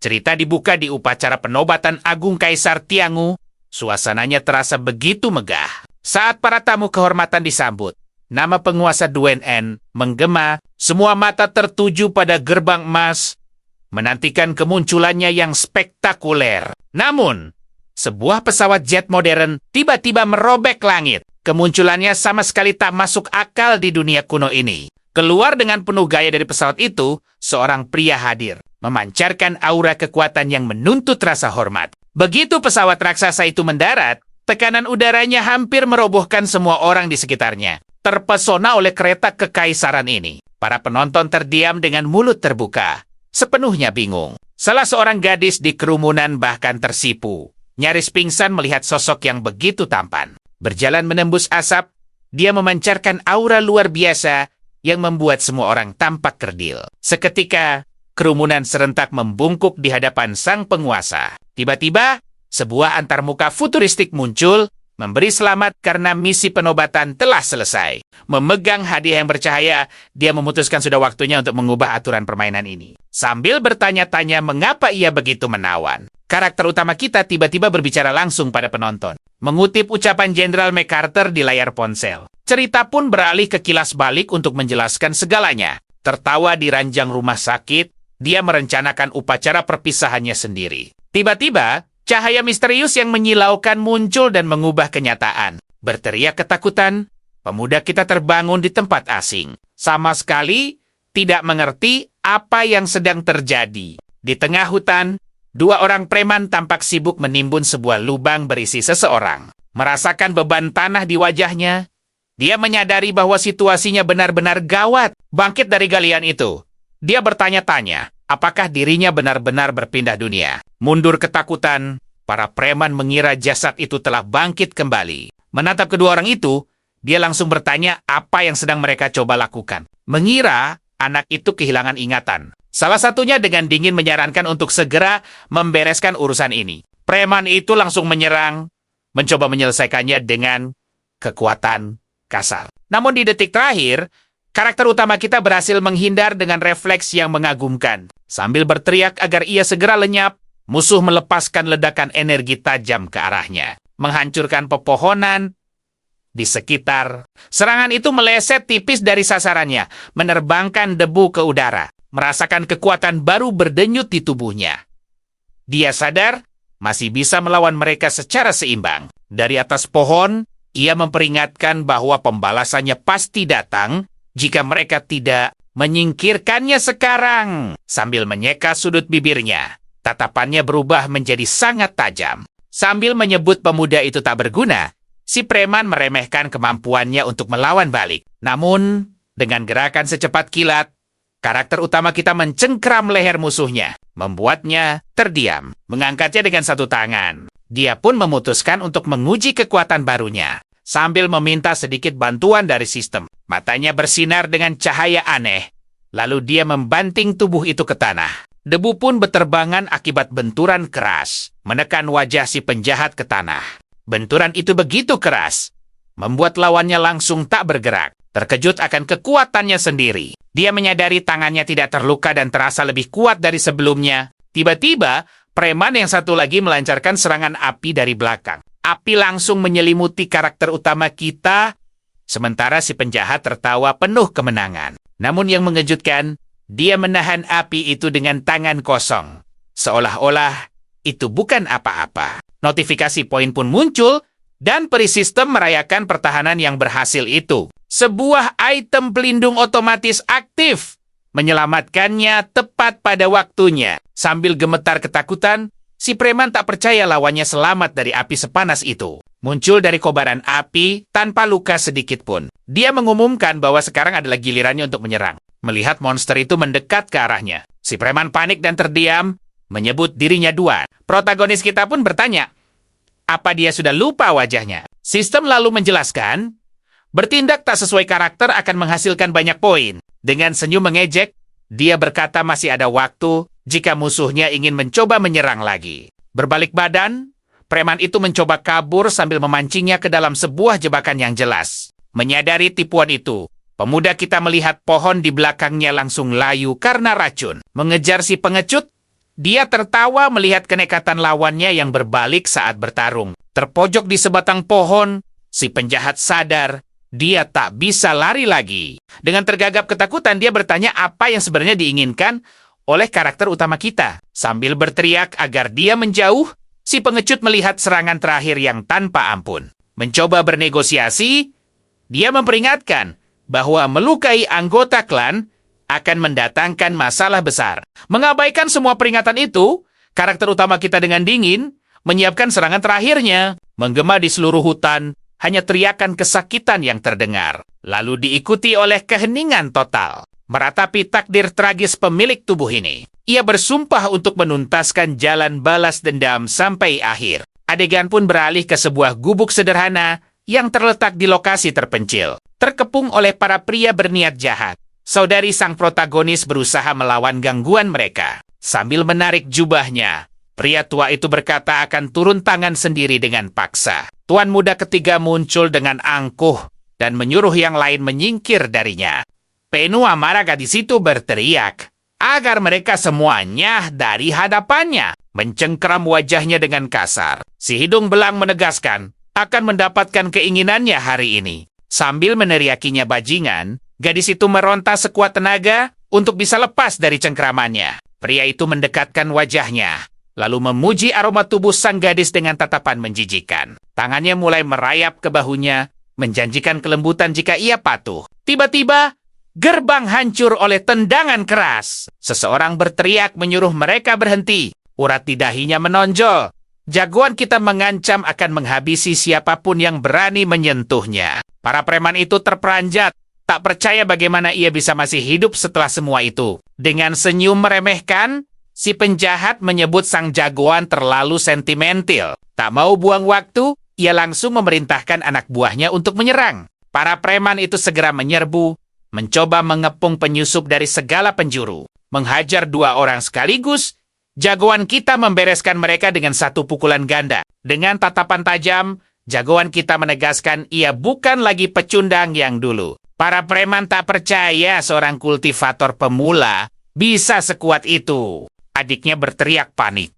Cerita dibuka di upacara penobatan agung Kaisar Tiangu. Suasananya terasa begitu megah. Saat para tamu kehormatan disambut, nama penguasa Duen En menggema, semua mata tertuju pada gerbang emas, menantikan kemunculannya yang spektakuler. Namun, sebuah pesawat jet modern tiba-tiba merobek langit. Kemunculannya sama sekali tak masuk akal di dunia kuno ini. Keluar dengan penuh gaya dari pesawat itu, seorang pria hadir, memancarkan aura kekuatan yang menuntut rasa hormat. Begitu pesawat raksasa itu mendarat, tekanan udaranya hampir merobohkan semua orang di sekitarnya. Terpesona oleh kereta kekaisaran ini, para penonton terdiam dengan mulut terbuka, sepenuhnya bingung. Salah seorang gadis di kerumunan bahkan tersipu, nyaris pingsan melihat sosok yang begitu tampan. Berjalan menembus asap, dia memancarkan aura luar biasa yang membuat semua orang tampak kerdil. Seketika, kerumunan serentak membungkuk di hadapan sang penguasa. Tiba-tiba, sebuah antarmuka futuristik muncul, memberi selamat karena misi penobatan telah selesai. Memegang hadiah yang bercahaya, dia memutuskan sudah waktunya untuk mengubah aturan permainan ini. Sambil bertanya-tanya mengapa ia begitu menawan, karakter utama kita tiba-tiba berbicara langsung pada penonton. Mengutip ucapan Jenderal MacArthur di layar ponsel. Cerita pun beralih ke kilas balik untuk menjelaskan segalanya. Tertawa di ranjang rumah sakit, dia merencanakan upacara perpisahannya sendiri. Tiba-tiba, cahaya misterius yang menyilaukan muncul dan mengubah kenyataan. Berteriak ketakutan, pemuda kita terbangun di tempat asing. Sama sekali tidak mengerti apa yang sedang terjadi. Di tengah hutan, dua orang preman tampak sibuk menimbun sebuah lubang berisi seseorang. Merasakan beban tanah di wajahnya, dia menyadari bahwa situasinya benar-benar gawat. Bangkit dari galian itu, dia bertanya-tanya, apakah dirinya benar-benar berpindah dunia? Mundur ketakutan, para preman mengira jasad itu telah bangkit kembali. Menatap kedua orang itu, dia langsung bertanya apa yang sedang mereka coba lakukan. Mengira anak itu kehilangan ingatan. Salah satunya dengan dingin menyarankan untuk segera membereskan urusan ini. Preman itu langsung menyerang, mencoba menyelesaikannya dengan kekuatan kasar. Namun di detik terakhir, karakter utama kita berhasil menghindar dengan refleks yang mengagumkan. Sambil berteriak agar ia segera lenyap, musuh melepaskan ledakan energi tajam ke arahnya, menghancurkan pepohonan di sekitar. Serangan itu meleset tipis dari sasarannya, menerbangkan debu ke udara, merasakan kekuatan baru berdenyut di tubuhnya. Dia sadar masih bisa melawan mereka secara seimbang. Dari atas pohon, ia memperingatkan bahwa pembalasannya pasti datang jika mereka tidak menyingkirkannya sekarang. Sambil menyeka sudut bibirnya, tatapannya berubah menjadi sangat tajam. Sambil menyebut pemuda itu tak berguna, si preman meremehkan kemampuannya untuk melawan balik. Namun, dengan gerakan secepat kilat, karakter utama kita mencengkram leher musuhnya, membuatnya terdiam, mengangkatnya dengan satu tangan. Dia pun memutuskan untuk menguji kekuatan barunya, sambil meminta sedikit bantuan dari sistem. Matanya bersinar dengan cahaya aneh, lalu dia membanting tubuh itu ke tanah. Debu pun berterbangan akibat benturan keras, menekan wajah si penjahat ke tanah. Benturan itu begitu keras, membuat lawannya langsung tak bergerak. Terkejut akan kekuatannya sendiri, dia menyadari tangannya tidak terluka dan terasa lebih kuat dari sebelumnya. Tiba-tiba, preman yang satu lagi melancarkan serangan api dari belakang. Api langsung menyelimuti karakter utama kita, sementara si penjahat tertawa penuh kemenangan. Namun yang mengejutkan, dia menahan api itu dengan tangan kosong, seolah-olah itu bukan apa-apa. Notifikasi poin pun muncul, dan peri sistem merayakan pertahanan yang berhasil itu. Sebuah item pelindung otomatis aktif, menyelamatkannya tepat pada waktunya. Sambil gemetar ketakutan, si preman tak percaya lawannya selamat dari api sepanas itu. Muncul dari kobaran api tanpa luka sedikit pun. Dia mengumumkan bahwa sekarang adalah gilirannya untuk menyerang. Melihat monster itu mendekat ke arahnya, si preman panik dan terdiam, menyebut dirinya Duan. Protagonis kita pun bertanya, apa dia sudah lupa wajahnya? Sistem lalu menjelaskan, bertindak tak sesuai karakter akan menghasilkan banyak poin. Dengan senyum mengejek, dia berkata masih ada waktu jika musuhnya ingin mencoba menyerang lagi. Berbalik badan, preman itu mencoba kabur sambil memancingnya ke dalam sebuah jebakan yang jelas. Menyadari tipuan itu, pemuda kita melihat pohon di belakangnya langsung layu karena racun. Mengejar si pengecut, Dia tertawa melihat kenekatan lawannya yang berbalik saat bertarung. Terpojok di sebatang pohon, si penjahat sadar dia tak bisa lari lagi. Dengan tergagap ketakutan, dia bertanya apa yang sebenarnya diinginkan oleh karakter utama kita. Sambil berteriak agar dia menjauh, si pengecut melihat serangan terakhir yang tanpa ampun. Mencoba bernegosiasi, dia memperingatkan bahwa melukai anggota klan akan mendatangkan masalah besar. Mengabaikan semua peringatan itu, karakter utama kita dengan dingin menyiapkan serangan terakhirnya. Menggema di seluruh hutan, hanya teriakan kesakitan yang terdengar. Lalu diikuti oleh keheningan total. Meratapi takdir tragis pemilik tubuh ini. Ia bersumpah untuk menuntaskan jalan balas dendam sampai akhir. Adegan pun beralih ke sebuah gubuk sederhana yang terletak di lokasi terpencil. Terkepung oleh para pria berniat jahat. Saudari sang protagonis berusaha melawan gangguan mereka. Sambil menarik jubahnya, pria tua itu berkata akan turun tangan sendiri dengan paksa. Tuan muda ketiga muncul dengan angkuh dan menyuruh yang lain menyingkir darinya. Penuh amarah gadis itu berteriak agar mereka semuanya dari hadapannya. Mencengkeram wajahnya dengan kasar. Si hidung belang menegaskan akan mendapatkan keinginannya hari ini. Sambil meneriakinya bajingan, gadis itu meronta sekuat tenaga untuk bisa lepas dari cengkeramannya. Pria itu mendekatkan wajahnya, lalu memuji aroma tubuh sang gadis dengan tatapan menjijikan. Tangannya mulai merayap ke bahunya, menjanjikan kelembutan jika ia patuh. Tiba-tiba, gerbang hancur oleh tendangan keras. Seseorang berteriak menyuruh mereka berhenti. Urat di dahinya menonjol. Jagoan kita mengancam akan menghabisi siapapun yang berani menyentuhnya. Para preman itu terperanjat, tak percaya bagaimana ia bisa masih hidup setelah semua itu. Dengan senyum meremehkan, si penjahat menyebut sang jagoan terlalu sentimental. Tak mau buang waktu, ia langsung memerintahkan anak buahnya untuk menyerang. Para preman itu segera menyerbu, mencoba mengepung penyusup dari segala penjuru. Menghajar 2 orang sekaligus, jagoan kita membereskan mereka dengan satu pukulan ganda. Dengan tatapan tajam, jagoan kita menegaskan ia bukan lagi pecundang yang dulu. Para preman tak percaya seorang kultivator pemula bisa sekuat itu. Adiknya berteriak panik,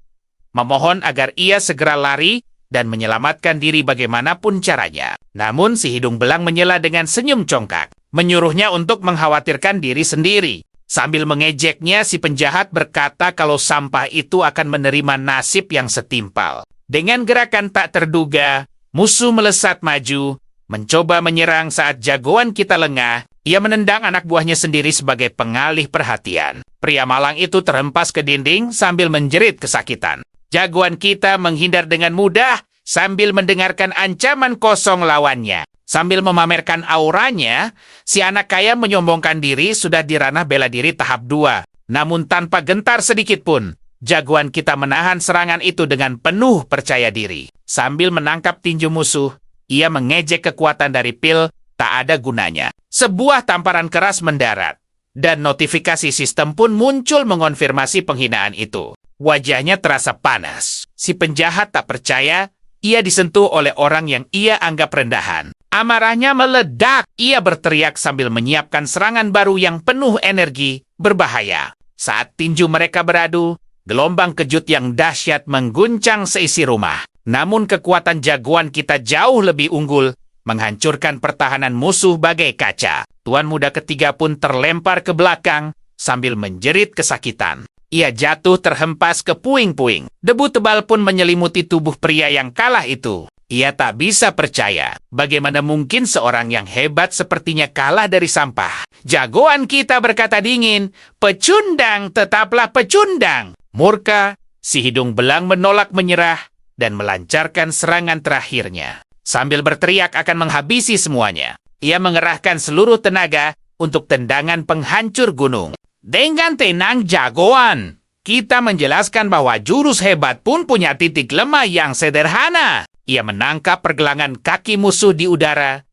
memohon agar ia segera lari dan menyelamatkan diri bagaimanapun caranya. Namun si hidung belang menyela dengan senyum congkak, menyuruhnya untuk mengkhawatirkan diri sendiri. Sambil mengejeknya, si penjahat berkata kalau sampah itu akan menerima nasib yang setimpal. Dengan gerakan tak terduga, musuh melesat maju, mencoba menyerang saat jagoan kita lengah. Ia menendang anak buahnya sendiri sebagai pengalih perhatian. Pria malang itu terhempas ke dinding sambil menjerit kesakitan. Jagoan kita menghindar dengan mudah sambil mendengarkan ancaman kosong lawannya. Sambil memamerkan auranya, si anak kaya menyombongkan diri sudah di ranah bela diri tahap 2. Namun tanpa gentar sedikit pun, jagoan kita menahan serangan itu dengan penuh percaya diri. Sambil menangkap tinju musuh, ia mengejek kekuatan dari pil tak ada gunanya. Sebuah tamparan keras mendarat, dan notifikasi sistem pun muncul mengonfirmasi penghinaan itu. Wajahnya terasa panas. Si penjahat tak percaya ia disentuh oleh orang yang ia anggap rendahan. Amarahnya meledak. Ia berteriak sambil menyiapkan serangan baru yang penuh energi berbahaya. Saat tinju mereka beradu, gelombang kejut yang dahsyat mengguncang seisi rumah. Namun kekuatan jagoan kita jauh lebih unggul, menghancurkan pertahanan musuh bagai kaca. Tuan muda ketiga pun terlempar ke belakang sambil menjerit kesakitan. Ia jatuh terhempas ke puing-puing. Debu tebal pun menyelimuti tubuh pria yang kalah itu. Ia tak bisa percaya bagaimana mungkin seorang yang hebat sepertinya kalah dari sampah. Jagoan kita berkata dingin, "Pecundang tetaplah pecundang." Murka, si hidung belang menolak menyerah dan melancarkan serangan terakhirnya. Sambil berteriak akan menghabisi semuanya, ia mengerahkan seluruh tenaga untuk tendangan penghancur gunung. Dengan tenang jagoan, kita menjelaskan bahwa jurus hebat pun punya titik lemah yang sederhana. Ia menangkap pergelangan kaki musuh di udara,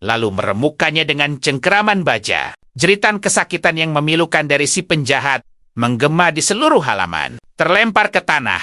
lalu meremukkannya dengan cengkeraman baja. Jeritan kesakitan yang memilukan dari si penjahat menggema di seluruh halaman. Terlempar ke tanah,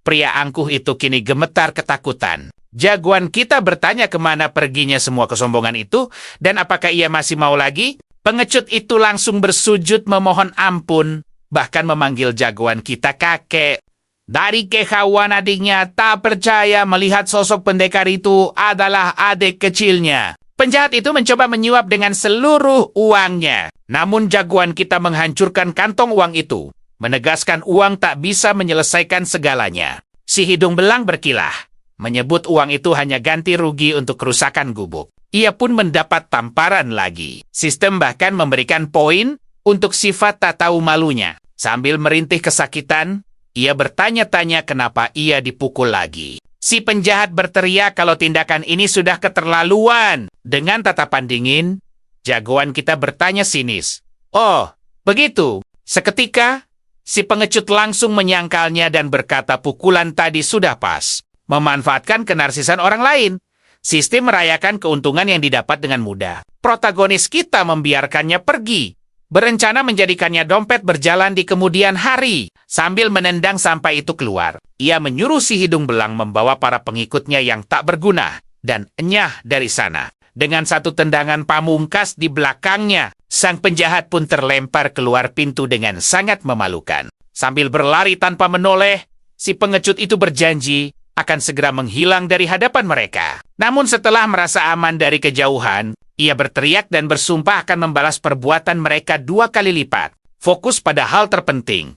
pria angkuh itu kini gemetar ketakutan. Jagoan kita bertanya kemana perginya semua kesombongan itu, dan apakah ia masih mau lagi? Pengecut itu langsung bersujud memohon ampun, bahkan memanggil jagoan kita kakek. Dari kehauan adiknya tak percaya melihat sosok pendekar itu adalah adik kecilnya. Penjahat itu mencoba menyuap dengan seluruh uangnya. Namun jagoan kita menghancurkan kantong uang itu, menegaskan uang tak bisa menyelesaikan segalanya. Si hidung belang berkilah, menyebut uang itu hanya ganti rugi untuk kerusakan gubuk. Ia pun mendapat tamparan lagi. Sistem bahkan memberikan poin untuk sifat tak tahu malunya. Sambil merintih kesakitan, ia bertanya-tanya kenapa ia dipukul lagi. Si penjahat berteriak kalau tindakan ini sudah keterlaluan. Dengan tatapan dingin, jagoan kita bertanya sinis. Oh, begitu. Seketika, si pengecut langsung menyangkalnya dan berkata pukulan tadi sudah pas. Memanfaatkan kenarsisan orang lain. Sistem merayakan keuntungan yang didapat dengan mudah. Protagonis kita membiarkannya pergi. Berencana menjadikannya dompet berjalan di kemudian hari. Sambil menendang sampai itu keluar, ia menyuruh si hidung belang membawa para pengikutnya yang tak berguna dan enyah dari sana. Dengan satu tendangan pamungkas di belakangnya, sang penjahat pun terlempar keluar pintu dengan sangat memalukan. Sambil berlari tanpa menoleh, si pengecut itu berjanji akan segera menghilang dari hadapan mereka. Namun setelah merasa aman dari kejauhan, ia berteriak dan bersumpah akan membalas perbuatan mereka 2 kali lipat. Fokus pada hal terpenting.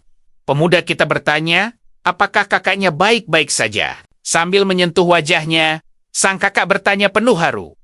Pemuda kita bertanya, apakah kakaknya baik-baik saja? Sambil menyentuh wajahnya, sang kakak bertanya penuh haru.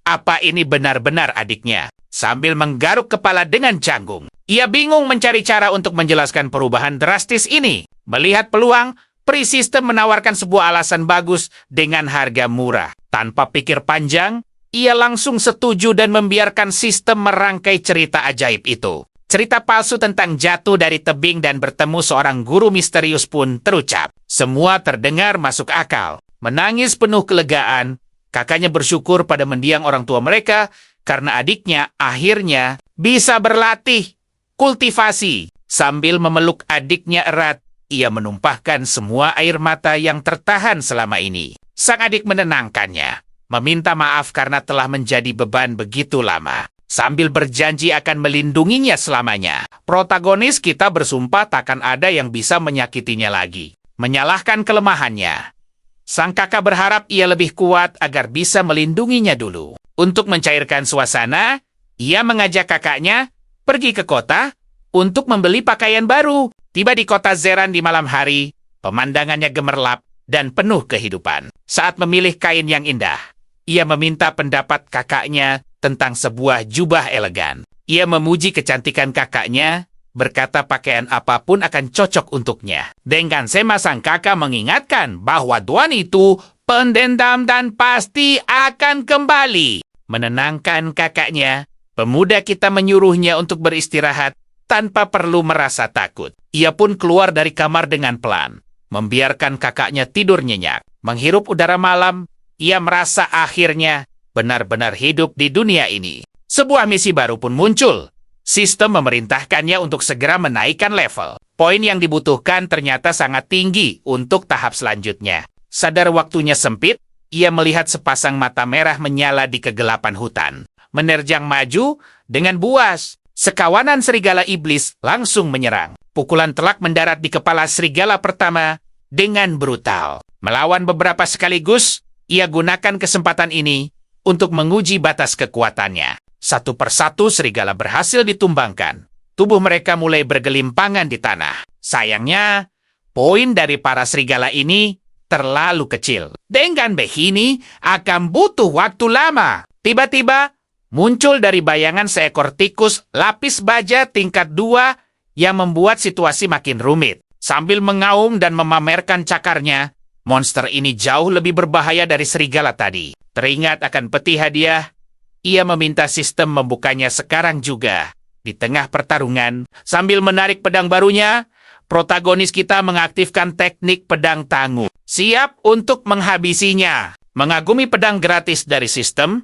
Apa ini benar-benar adiknya? Sambil menggaruk kepala dengan canggung. Ia bingung mencari cara untuk menjelaskan perubahan drastis ini. Melihat peluang, peri sistem menawarkan sebuah alasan bagus dengan harga murah. Tanpa pikir panjang, ia langsung setuju dan membiarkan sistem merangkai cerita ajaib itu. Cerita palsu tentang jatuh dari tebing dan bertemu seorang guru misterius pun terucap. Semua terdengar masuk akal. Menangis penuh kelegaan, kakaknya bersyukur pada mendiang orang tua mereka karena adiknya akhirnya bisa berlatih kultivasi. Sambil memeluk adiknya erat, ia menumpahkan semua air mata yang tertahan selama ini. Sang adik menenangkannya, meminta maaf karena telah menjadi beban begitu lama. Sambil berjanji akan melindunginya selamanya. Protagonis kita bersumpah takkan ada yang bisa menyakitinya lagi. Menyalahkan kelemahannya. Sang kakak berharap ia lebih kuat agar bisa melindunginya dulu. Untuk mencairkan suasana, ia mengajak kakaknya pergi ke kota untuk membeli pakaian baru. Tiba di kota Zeran di malam hari, pemandangannya gemerlap dan penuh kehidupan. Saat memilih kain yang indah, ia meminta pendapat kakaknya tentang sebuah jubah elegan. Ia memuji kecantikan kakaknya, berkata pakaian apapun akan cocok untuknya. Dengan sema sang kakak mengingatkan bahwa tuan itu pendendam dan pasti akan kembali. Menenangkan kakaknya, pemuda kita menyuruhnya untuk beristirahat tanpa perlu merasa takut. Ia pun keluar dari kamar dengan pelan, membiarkan kakaknya tidur nyenyak. Menghirup udara malam, ia merasa akhirnya benar-benar hidup di dunia ini. Sebuah misi baru pun muncul. Sistem memerintahkannya untuk segera menaikkan level. Poin yang dibutuhkan ternyata sangat tinggi untuk tahap selanjutnya. Sadar waktunya sempit, ia melihat sepasang mata merah menyala di kegelapan hutan. Menerjang maju dengan buas. Sekawanan serigala iblis langsung menyerang. Pukulan telak mendarat di kepala serigala pertama dengan brutal. Melawan beberapa sekaligus, ia gunakan kesempatan ini untuk menguji batas kekuatannya. Satu persatu serigala berhasil ditumbangkan. Tubuh mereka mulai bergelimpangan di tanah. Sayangnya, poin dari para serigala ini terlalu kecil. Dengan begini, akan butuh waktu lama. Tiba-tiba, muncul dari bayangan seekor tikus lapis baja tingkat 2 yang membuat situasi makin rumit. Sambil mengaum dan memamerkan cakarnya, monster ini jauh lebih berbahaya dari serigala tadi. Teringat akan peti hadiah, ia meminta sistem membukanya sekarang juga. Di tengah pertarungan, sambil menarik pedang barunya, protagonis kita mengaktifkan teknik pedang tangguh. Siap untuk menghabisinya. Mengagumi pedang gratis dari sistem,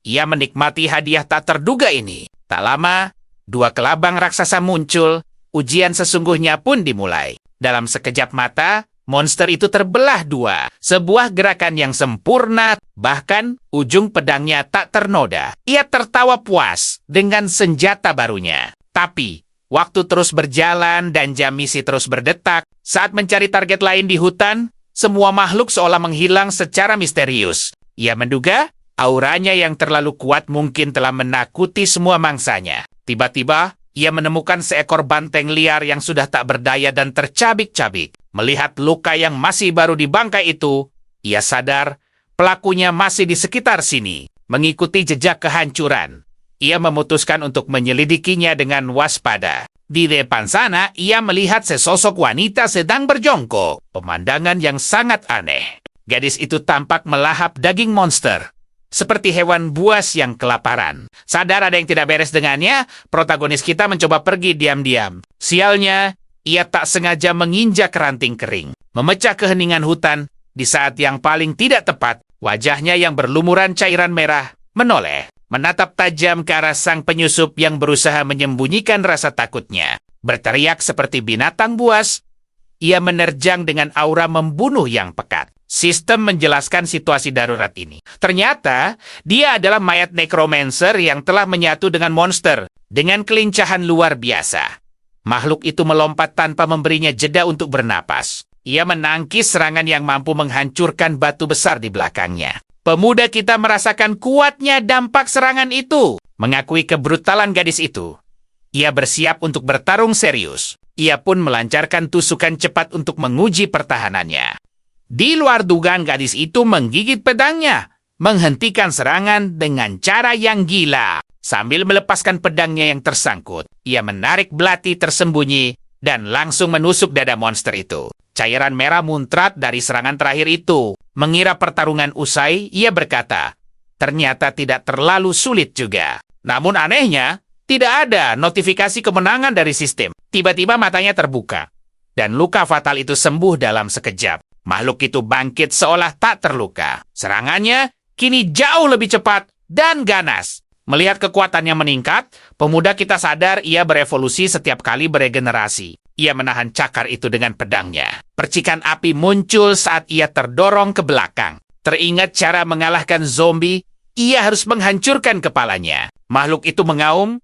ia menikmati hadiah tak terduga ini. Tak lama, 2 kelabang raksasa muncul, ujian sesungguhnya pun dimulai. Dalam sekejap mata, monster itu terbelah 2. Sebuah gerakan yang sempurna, bahkan ujung pedangnya tak ternoda. Ia tertawa puas dengan senjata barunya. Tapi, Waktu terus berjalan dan jam misi terus berdetak. Saat mencari target lain di hutan, semua makhluk seolah menghilang secara misterius. Ia menduga auranya yang terlalu kuat mungkin telah menakuti semua mangsanya. Tiba-tiba, ia menemukan seekor banteng liar yang sudah tak berdaya dan tercabik-cabik. Melihat luka yang masih baru di bangkai itu, ia sadar pelakunya masih di sekitar sini, mengikuti jejak kehancuran. Ia memutuskan untuk menyelidikinya dengan waspada. Di depan sana, ia melihat sesosok wanita sedang berjongkok. Pemandangan yang sangat aneh. Gadis itu tampak melahap daging monster, seperti hewan buas yang kelaparan. Sadar ada yang tidak beres dengannya, protagonis kita mencoba pergi diam-diam. Sialnya, ia tak sengaja menginjak ranting kering, memecah keheningan hutan. Di saat yang paling tidak tepat, wajahnya yang berlumuran cairan merah menoleh, menatap tajam ke arah sang penyusup yang berusaha menyembunyikan rasa takutnya. Berteriak seperti binatang buas, ia menerjang dengan aura membunuh yang pekat. Sistem menjelaskan situasi darurat ini. Ternyata, dia adalah mayat necromancer yang telah menyatu dengan monster dengan kelincahan luar biasa. Makhluk itu melompat tanpa memberinya jeda untuk bernapas. Ia menangkis serangan yang mampu menghancurkan batu besar di belakangnya. Pemuda kita merasakan kuatnya dampak serangan itu, mengakui kebrutalan gadis itu. Ia bersiap untuk bertarung serius. Ia pun melancarkan tusukan cepat untuk menguji pertahanannya. Di luar dugaan, gadis itu menggigit pedangnya, menghentikan serangan dengan cara yang gila. Sambil melepaskan pedangnya yang tersangkut, ia menarik belati tersembunyi dan langsung menusuk dada monster itu. Cairan merah muncrat dari serangan terakhir itu. Mengira pertarungan usai, ia berkata, ternyata tidak terlalu sulit juga. Namun anehnya, tidak ada notifikasi kemenangan dari sistem. Tiba-tiba matanya terbuka, dan luka fatal itu sembuh dalam sekejap. Makhluk itu bangkit seolah tak terluka. Serangannya kini jauh lebih cepat dan ganas. Melihat kekuatannya meningkat, pemuda kita sadar ia berevolusi setiap kali beregenerasi. Ia menahan cakar itu dengan pedangnya. Percikan api muncul saat ia terdorong ke belakang. Teringat cara mengalahkan zombie, ia harus menghancurkan kepalanya. Makhluk itu mengaum,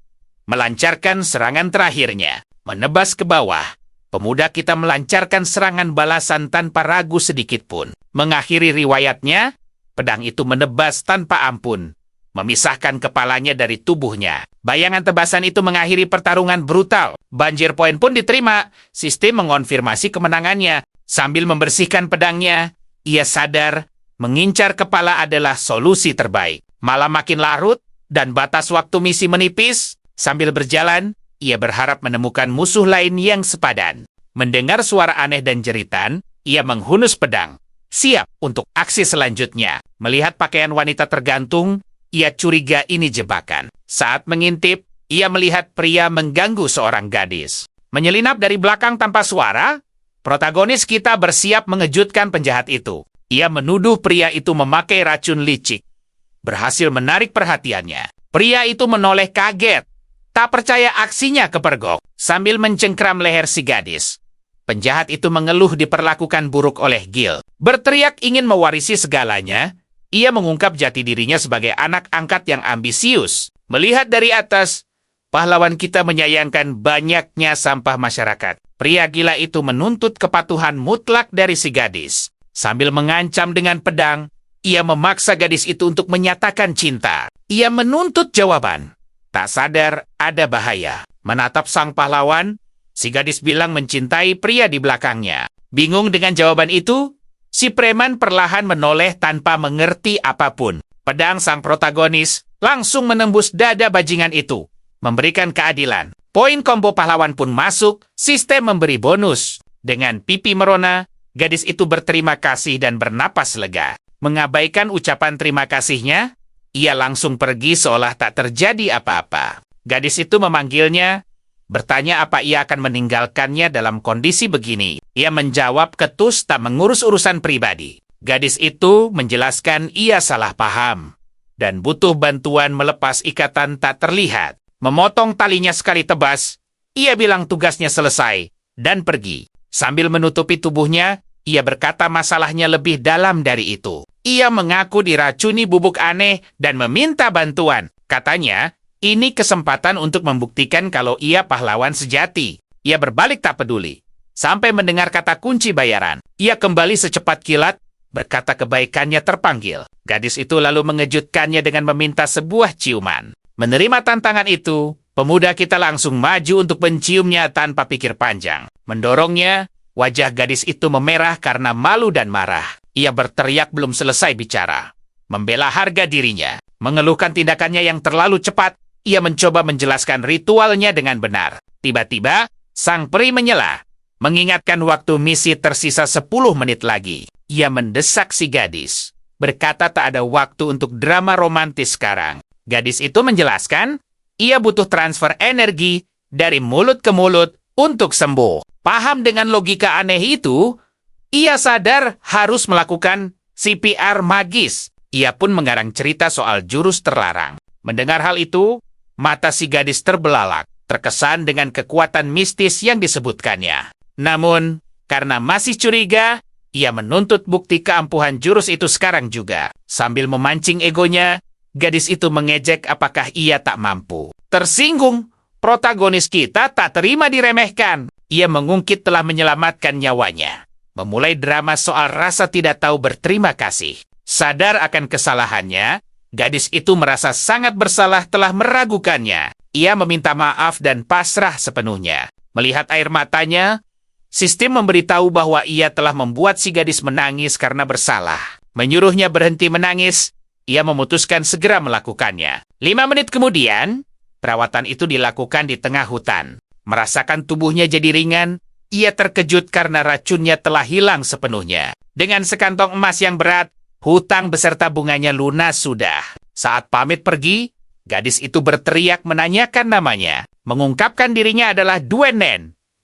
melancarkan serangan terakhirnya. Menebas ke bawah, pemuda kita melancarkan serangan balasan tanpa ragu sedikit pun. Mengakhiri riwayatnya, pedang itu menebas tanpa ampun, memisahkan kepalanya dari tubuhnya. Bayangan tebasan itu mengakhiri pertarungan brutal. Banjir poin pun diterima. Sistem mengonfirmasi kemenangannya. Sambil membersihkan pedangnya, ia sadar mengincar kepala adalah solusi terbaik. Malam makin larut dan batas waktu misi menipis. Sambil berjalan, ia berharap menemukan musuh lain yang sepadan. Mendengar suara aneh dan jeritan, ia menghunus pedang, siap untuk aksi selanjutnya. Melihat pakaian wanita tergantung, ia curiga ini jebakan. Saat mengintip, ia melihat pria mengganggu seorang gadis. Menyelinap dari belakang tanpa suara, protagonis kita bersiap mengejutkan penjahat itu. Ia menuduh pria itu memakai racun licik. Berhasil menarik perhatiannya. Pria itu menoleh kaget, tak percaya aksinya kepergok, sambil mencengkram leher si gadis. Penjahat itu mengeluh diperlakukan buruk oleh Gil. Berteriak ingin mewarisi segalanya, ia mengungkap jati dirinya sebagai anak angkat yang ambisius. Melihat dari atas, pahlawan kita menyayangkan banyaknya sampah masyarakat. Pria gila itu menuntut kepatuhan mutlak dari si gadis. Sambil mengancam dengan pedang, ia memaksa gadis itu untuk menyatakan cinta. Ia menuntut jawaban. Tak sadar ada bahaya. Menatap sang pahlawan, si gadis bilang mencintai pria di belakangnya. Bingung dengan jawaban itu, si preman perlahan menoleh tanpa mengerti apapun. Pedang sang protagonis langsung menembus dada bajingan itu, memberikan keadilan. Poin combo pahlawan pun masuk, sistem memberi bonus. Dengan pipi merona, gadis itu berterima kasih dan bernapas lega. Mengabaikan ucapan terima kasihnya, ia langsung pergi seolah tak terjadi apa-apa. Gadis itu memanggilnya, bertanya apa ia akan meninggalkannya dalam kondisi begini. Ia menjawab ketus tak mengurus urusan pribadi. Gadis itu menjelaskan ia salah paham dan butuh bantuan melepas ikatan tak terlihat. Memotong talinya sekali tebas, ia bilang tugasnya selesai dan pergi. Sambil menutupi tubuhnya, ia berkata masalahnya lebih dalam dari itu. Ia mengaku diracuni bubuk aneh dan meminta bantuan. Katanya, Ini kesempatan untuk membuktikan kalau ia pahlawan sejati. Ia berbalik tak peduli. Sampai mendengar kata kunci bayaran, ia kembali secepat kilat, berkata kebaikannya terpanggil. Gadis itu lalu mengejutkannya dengan meminta sebuah ciuman. Menerima tantangan itu, pemuda kita langsung maju untuk menciumnya tanpa pikir panjang. Mendorongnya, wajah gadis itu memerah karena malu dan marah. Ia berteriak belum selesai bicara. Membela harga dirinya, mengeluhkan tindakannya yang terlalu cepat. Ia mencoba menjelaskan ritualnya dengan benar. Tiba-tiba, sang peri menyela, mengingatkan waktu misi tersisa 10 menit lagi. Ia mendesak si gadis, berkata tak ada waktu untuk drama romantis sekarang. Gadis itu menjelaskan, ia butuh transfer energi dari mulut ke mulut untuk sembuh. Paham dengan logika aneh itu, ia sadar harus melakukan CPR magis. Ia pun mengarang cerita soal jurus terlarang. Mendengar hal itu, mata si gadis terbelalak, terkesan dengan kekuatan mistis yang disebutkannya. Namun, karena masih curiga, ia menuntut bukti keampuhan jurus itu sekarang juga. Sambil memancing egonya, gadis itu mengejek apakah ia tak mampu. Tersinggung, protagonis kita tak terima diremehkan. Ia mengungkit telah menyelamatkan nyawanya. Memulai drama soal rasa tidak tahu berterima kasih. Sadar akan kesalahannya, gadis itu merasa sangat bersalah telah meragukannya. Ia meminta maaf dan pasrah sepenuhnya. Melihat air matanya, sistem memberitahu bahwa ia telah membuat si gadis menangis karena bersalah. Menyuruhnya berhenti menangis, ia memutuskan segera melakukannya. 5 menit kemudian, perawatan itu dilakukan di tengah hutan. Merasakan tubuhnya jadi ringan, ia terkejut karena racunnya telah hilang sepenuhnya. Dengan sekantong emas yang berat, hutang beserta bunganya lunas sudah. Saat pamit pergi, gadis itu berteriak menanyakan namanya. Mengungkapkan dirinya adalah Duan Nen.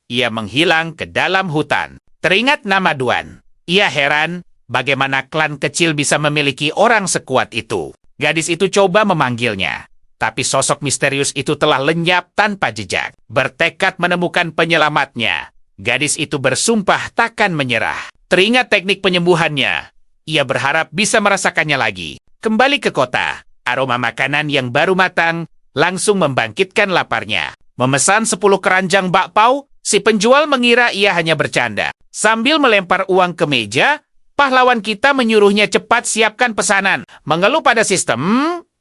Ia menghilang ke dalam hutan. Teringat nama Duan. Ia heran bagaimana klan kecil bisa memiliki orang sekuat itu. Gadis itu coba memanggilnya. Tapi sosok misterius itu telah lenyap tanpa jejak. Bertekad menemukan penyelamatnya, gadis itu bersumpah takkan menyerah. Teringat teknik penyembuhannya. Ia berharap bisa merasakannya lagi. Kembali ke kota, aroma makanan yang baru matang langsung membangkitkan laparnya. Memesan 10 keranjang bakpao, si penjual mengira ia hanya bercanda. Sambil melempar uang ke meja, pahlawan kita menyuruhnya cepat siapkan pesanan. Mengeluh pada sistem,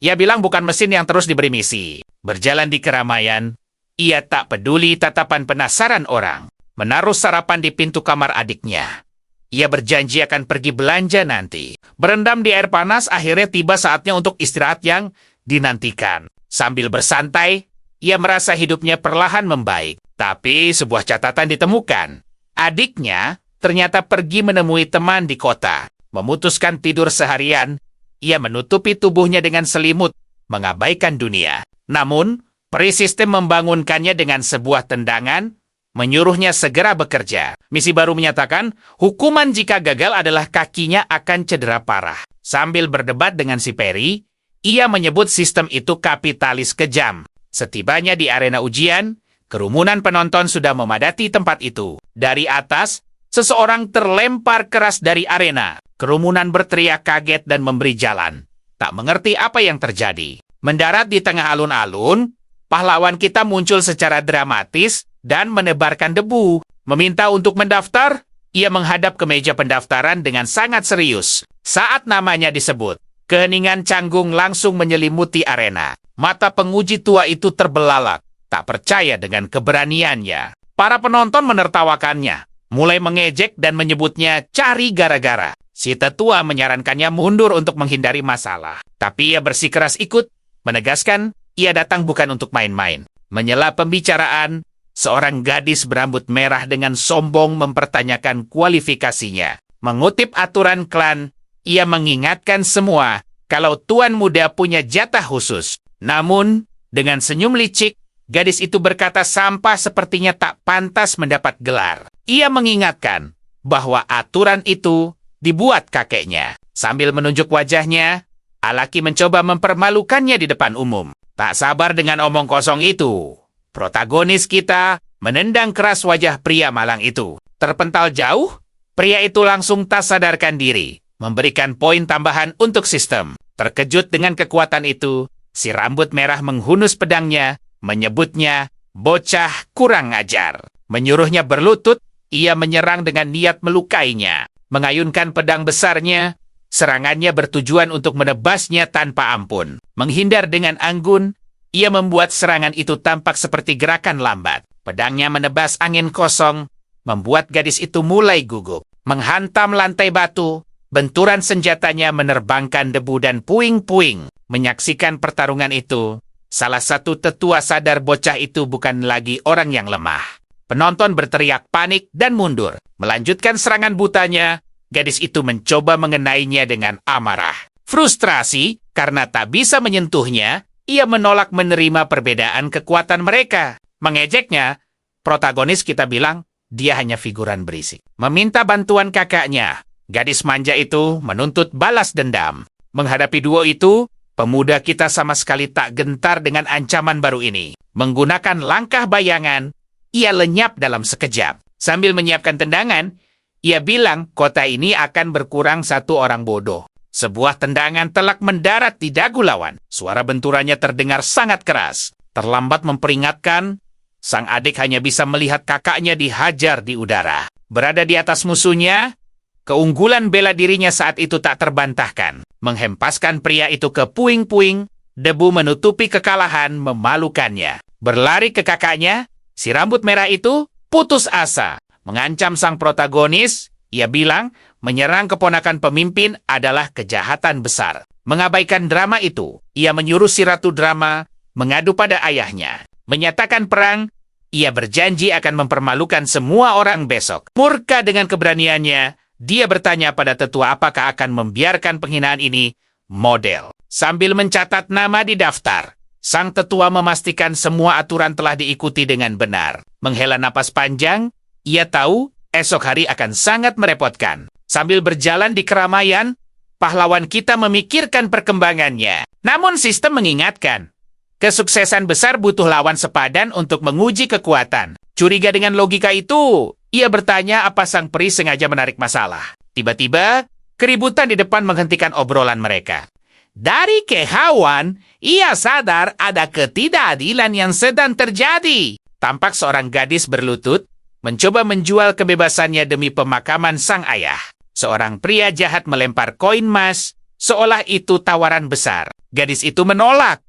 ia bilang bukan mesin yang terus diberi misi. Berjalan di keramaian, ia tak peduli tatapan penasaran orang. Menaruh sarapan di pintu kamar adiknya. Ia berjanji akan pergi belanja nanti. Berendam di air panas, akhirnya tiba saatnya untuk istirahat yang dinantikan. Sambil bersantai, ia merasa hidupnya perlahan membaik. Tapi sebuah catatan ditemukan. Adiknya ternyata pergi menemui teman di kota. Memutuskan tidur seharian, ia menutupi tubuhnya dengan selimut, mengabaikan dunia. Namun, peri sistem membangunkannya dengan sebuah tendangan, menyuruhnya segera bekerja. Misi baru menyatakan, hukuman jika gagal adalah kakinya akan cedera parah. Sambil berdebat dengan si peri, ia menyebut sistem itu kapitalis kejam. Setibanya di arena ujian, kerumunan penonton sudah memadati tempat itu. Dari atas, seseorang terlempar keras dari arena. Kerumunan berteriak kaget dan memberi jalan. Tak mengerti apa yang terjadi. Mendarat di tengah alun-alun, pahlawan kita muncul secara dramatis dan menebarkan debu. Meminta untuk mendaftar, ia menghadap ke meja pendaftaran dengan sangat serius. Saat namanya disebut, keheningan canggung langsung menyelimuti arena. Mata penguji tua itu terbelalak, tak percaya dengan keberaniannya. Para penonton menertawakannya, mulai mengejek dan menyebutnya cari gara-gara. Si tetua menyarankannya mundur untuk menghindari masalah. Tapi ia bersikeras ikut, menegaskan ia datang bukan untuk main-main. Menyela pembicaraan, seorang gadis berambut merah dengan sombong mempertanyakan kualifikasinya. Mengutip aturan klan, ia mengingatkan semua kalau tuan muda punya jatah khusus. Namun, dengan senyum licik, gadis itu berkata sampah sepertinya tak pantas mendapat gelar. Ia mengingatkan bahwa aturan itu dibuat kakeknya. Sambil menunjuk wajahnya, Alaki mencoba mempermalukannya di depan umum. Tak sabar dengan omong kosong itu, protagonis kita menendang keras wajah pria malang itu. Terpental jauh, pria itu langsung tak sadarkan diri, memberikan poin tambahan untuk sistem. Terkejut dengan kekuatan itu, Si rambut merah menghunus pedangnya, menyebutnya bocah kurang ajar. Menyuruhnya berlutut, ia menyerang dengan niat melukainya. Mengayunkan pedang besarnya, serangannya bertujuan untuk menebasnya tanpa ampun. Menghindar dengan anggun, ia membuat serangan itu tampak seperti gerakan lambat. Pedangnya menebas angin kosong, membuat gadis itu mulai gugup. Menghantam lantai batu, benturan senjatanya menerbangkan debu dan puing-puing. Menyaksikan pertarungan itu, salah satu tetua sadar bocah itu bukan lagi orang yang lemah. Penonton berteriak panik dan mundur. Melanjutkan serangan butanya, gadis itu mencoba mengenainya dengan amarah. Frustrasi karena tak bisa menyentuhnya, ia menolak menerima perbedaan kekuatan mereka. Mengejeknya, protagonis kita bilang, dia hanya figuran berisik. Meminta bantuan kakaknya, gadis manja itu menuntut balas dendam. Menghadapi duo itu, pemuda kita sama sekali tak gentar dengan ancaman baru ini. Menggunakan langkah bayangan, ia lenyap dalam sekejap. Sambil menyiapkan tendangan, ia bilang kota ini akan berkurang satu orang bodoh. Sebuah tendangan telak mendarat di dagu lawan. Suara benturannya terdengar sangat keras. Terlambat memperingatkan, sang adik hanya bisa melihat kakaknya dihajar di udara. Berada di atas musuhnya, keunggulan bela dirinya saat itu tak terbantahkan. Menghempaskan pria itu ke puing-puing, debu menutupi kekalahan memalukannya. Berlari ke kakaknya, si rambut merah itu putus asa. Mengancam sang protagonis, ia bilang menyerang keponakan pemimpin adalah kejahatan besar. Mengabaikan drama itu, ia menyuruh si ratu drama mengadu pada ayahnya. Menyatakan perang, ia berjanji akan mempermalukan semua orang besok. Murka dengan keberaniannya, dia bertanya pada tetua apakah akan membiarkan penghinaan ini model. Sambil mencatat nama di daftar, sang tetua memastikan semua aturan telah diikuti dengan benar. Menghela napas panjang, ia tahu esok hari akan sangat merepotkan. Sambil berjalan di keramaian, pahlawan kita memikirkan perkembangannya. Namun sistem mengingatkan, kesuksesan besar butuh lawan sepadan untuk menguji kekuatan. Curiga dengan logika itu, ia bertanya apa sang peri sengaja menarik masalah. Tiba-tiba, keributan di depan menghentikan obrolan mereka. Dari kehauan, ia sadar ada ketidakadilan yang sedang terjadi. Tampak seorang gadis berlutut, mencoba menjual kebebasannya demi pemakaman sang ayah. Seorang pria jahat melempar koin emas, seolah itu tawaran besar. Gadis itu menolak.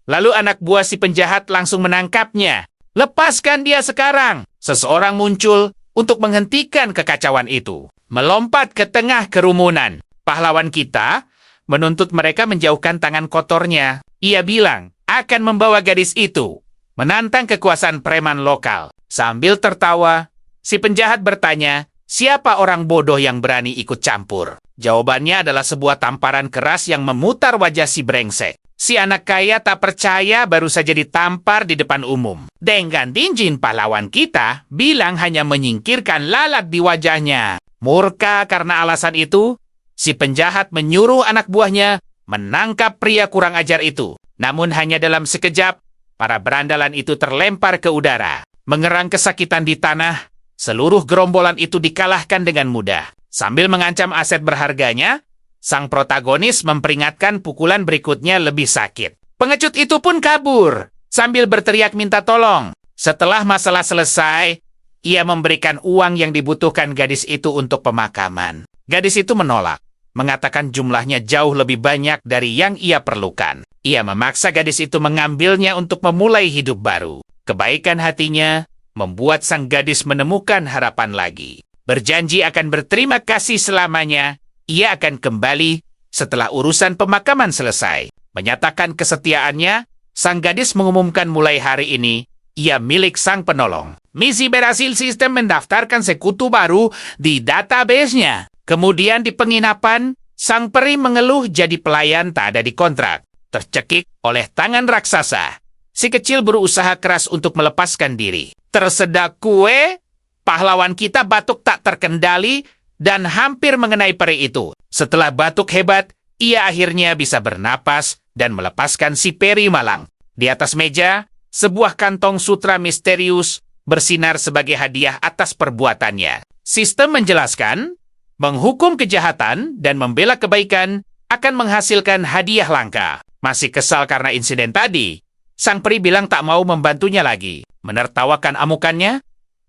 Lalu anak buah si penjahat langsung menangkapnya. Lepaskan dia sekarang. Seseorang muncul untuk menghentikan kekacauan itu. Melompat ke tengah kerumunan. Pahlawan kita menuntut mereka menjauhkan tangan kotornya. Ia bilang akan membawa gadis itu menantang kekuasaan preman lokal. Sambil tertawa, si penjahat bertanya, siapa orang bodoh yang berani ikut campur? Jawabannya adalah sebuah tamparan keras yang memutar wajah si brengsek. Si anak kaya tak percaya baru saja ditampar di depan umum. Dengan dinjin pahlawan kita bilang hanya menyingkirkan lalat di wajahnya. Murka karena alasan itu, si penjahat menyuruh anak buahnya menangkap pria kurang ajar itu. Namun hanya dalam sekejap, para berandalan itu terlempar ke udara. Mengerang kesakitan di tanah, seluruh gerombolan itu dikalahkan dengan mudah. Sambil mengancam aset berharganya, sang protagonis memperingatkan pukulan berikutnya lebih sakit. Pengecut itu pun kabur, sambil berteriak minta tolong. Setelah masalah selesai, ia memberikan uang yang dibutuhkan gadis itu untuk pemakaman. Gadis itu menolak, mengatakan jumlahnya jauh lebih banyak dari yang ia perlukan. Ia memaksa gadis itu mengambilnya untuk memulai hidup baru. Kebaikan hatinya membuat sang gadis menemukan harapan lagi. Berjanji akan berterima kasih selamanya, ia akan kembali setelah urusan pemakaman selesai. Menyatakan kesetiaannya, sang gadis mengumumkan mulai hari ini, ia milik sang penolong. Misi berhasil, sistem mendaftarkan sekutu baru di database-nya. Kemudian di penginapan, sang peri mengeluh jadi pelayan tak ada di kontrak. Tercekik oleh tangan raksasa. Si kecil berusaha keras untuk melepaskan diri. Tersedak kue, pahlawan kita batuk tak terkendali dan hampir mengenai peri itu. Setelah batuk hebat, ia akhirnya bisa bernapas dan melepaskan si peri malang. Di atas meja, sebuah kantong sutra misterius bersinar sebagai hadiah atas perbuatannya. Sistem menjelaskan, menghukum kejahatan dan membela kebaikan akan menghasilkan hadiah langka. Masih kesal karena insiden tadi, sang peri bilang tak mau membantunya lagi. Menertawakan amukannya,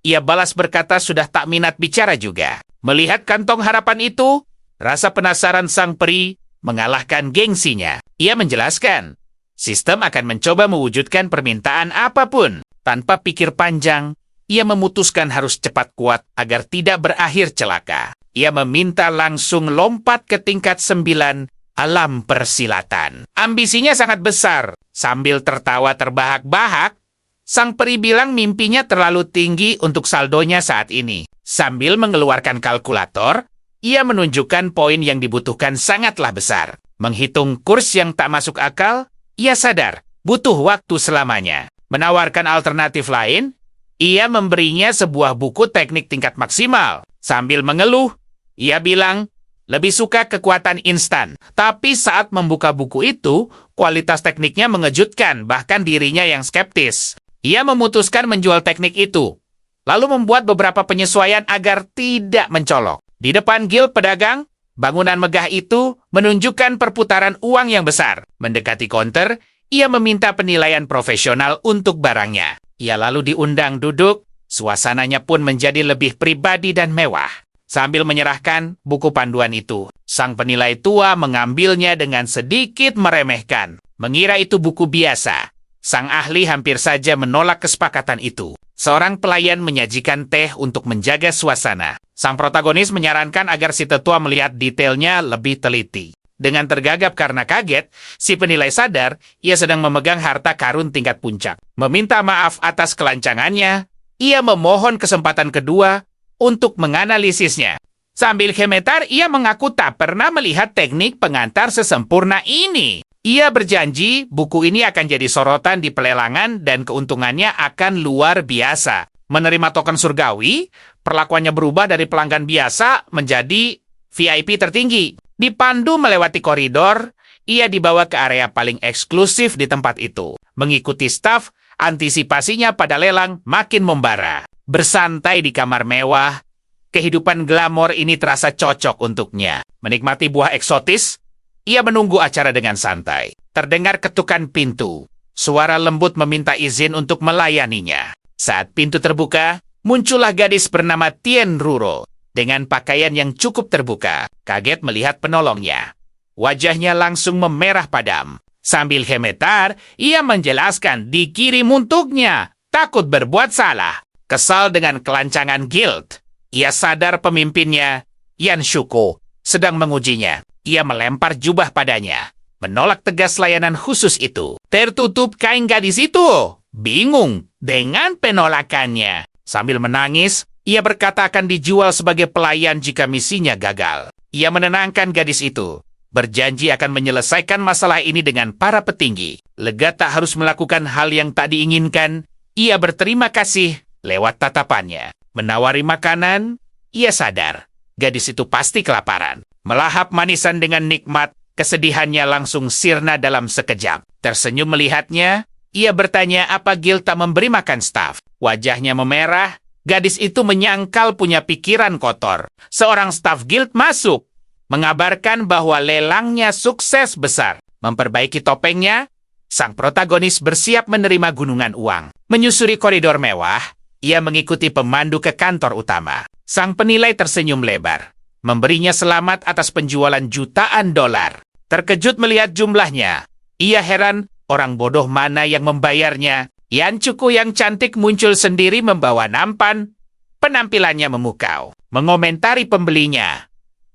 ia balas berkata sudah tak minat bicara juga. Melihat kantong harapan itu, rasa penasaran sang peri mengalahkan gengsinya. Ia menjelaskan, sistem akan mencoba mewujudkan permintaan apapun. Tanpa pikir panjang, ia memutuskan harus cepat kuat agar tidak berakhir celaka. Ia meminta langsung lompat ke tingkat 9 alam persilatan. Ambisinya sangat besar. Sambil tertawa terbahak-bahak, sang peri bilang mimpinya terlalu tinggi untuk saldonya saat ini. Sambil mengeluarkan kalkulator, ia menunjukkan poin yang dibutuhkan sangatlah besar. Menghitung kurs yang tak masuk akal, ia sadar butuh waktu selamanya. Menawarkan alternatif lain, ia memberinya sebuah buku teknik tingkat maksimal. Sambil mengeluh, ia bilang, lebih suka kekuatan instan. Tapi saat membuka buku itu, kualitas tekniknya mengejutkan, bahkan dirinya yang skeptis. Ia memutuskan menjual teknik itu, lalu membuat beberapa penyesuaian agar tidak mencolok. Di depan gil pedagang, bangunan megah itu menunjukkan perputaran uang yang besar. Mendekati konter, ia meminta penilaian profesional untuk barangnya. Ia lalu diundang duduk, suasananya pun menjadi lebih pribadi dan mewah. Sambil menyerahkan buku panduan itu, sang penilai tua mengambilnya dengan sedikit meremehkan. Mengira itu buku biasa. Sang ahli hampir saja menolak kesepakatan itu. Seorang pelayan menyajikan teh untuk menjaga suasana. Sang protagonis menyarankan agar si tetua melihat detailnya lebih teliti. Dengan tergagap karena kaget, si penilai sadar ia sedang memegang harta karun tingkat puncak. Meminta maaf atas kelancangannya, ia memohon kesempatan kedua untuk menganalisisnya. Sambil gemetar, ia mengaku tak pernah melihat teknik pengantar sesempurna ini. Ia berjanji buku ini akan jadi sorotan di pelelangan dan keuntungannya akan luar biasa. Menerima token surgawi, perlakuannya berubah dari pelanggan biasa menjadi VIP tertinggi. Dipandu melewati koridor, ia dibawa ke area paling eksklusif di tempat itu. Mengikuti staf, antisipasinya pada lelang makin membara. Bersantai di kamar mewah, kehidupan glamor ini terasa cocok untuknya. Menikmati buah eksotis, ia menunggu acara dengan santai. Terdengar ketukan pintu. Suara lembut meminta izin untuk melayaninya. Saat pintu terbuka, muncullah gadis bernama Tien Ruro. Dengan pakaian yang cukup terbuka, kaget melihat penolongnya. Wajahnya langsung memerah padam. Sambil gemetar, ia menjelaskan dikirim untuknya. Takut berbuat salah. Kesal dengan kelancangan guild, ia sadar pemimpinnya, Yan Shuko, sedang mengujinya. Ia melempar jubah padanya, menolak tegas layanan khusus itu. Tertutup kain gadis itu. Bingung dengan penolakannya. Sambil menangis, ia berkata akan dijual sebagai pelayan jika misinya gagal. Ia menenangkan gadis itu, berjanji akan menyelesaikan masalah ini dengan para petinggi. Lega tak harus melakukan hal yang tak diinginkan, ia berterima kasih lewat tatapannya. Menawari makanan, ia sadar gadis itu pasti kelaparan. Melahap manisan dengan nikmat, kesedihannya langsung sirna dalam sekejap. Tersenyum melihatnya, ia bertanya apa Gil tak memberi makan staf. Wajahnya memerah. Gadis itu menyangkal punya pikiran kotor. Seorang staf guild masuk, mengabarkan bahwa lelangnya sukses besar. Memperbaiki topengnya, sang protagonis bersiap menerima gunungan uang. Menyusuri koridor mewah, ia mengikuti pemandu ke kantor utama. Sang penilai tersenyum lebar, memberinya selamat atas penjualan jutaan dolar. Terkejut melihat jumlahnya, ia heran orang bodoh mana yang membayarnya. Yan Cuku yang cantik muncul sendiri membawa nampan. Penampilannya memukau. Mengomentari pembelinya.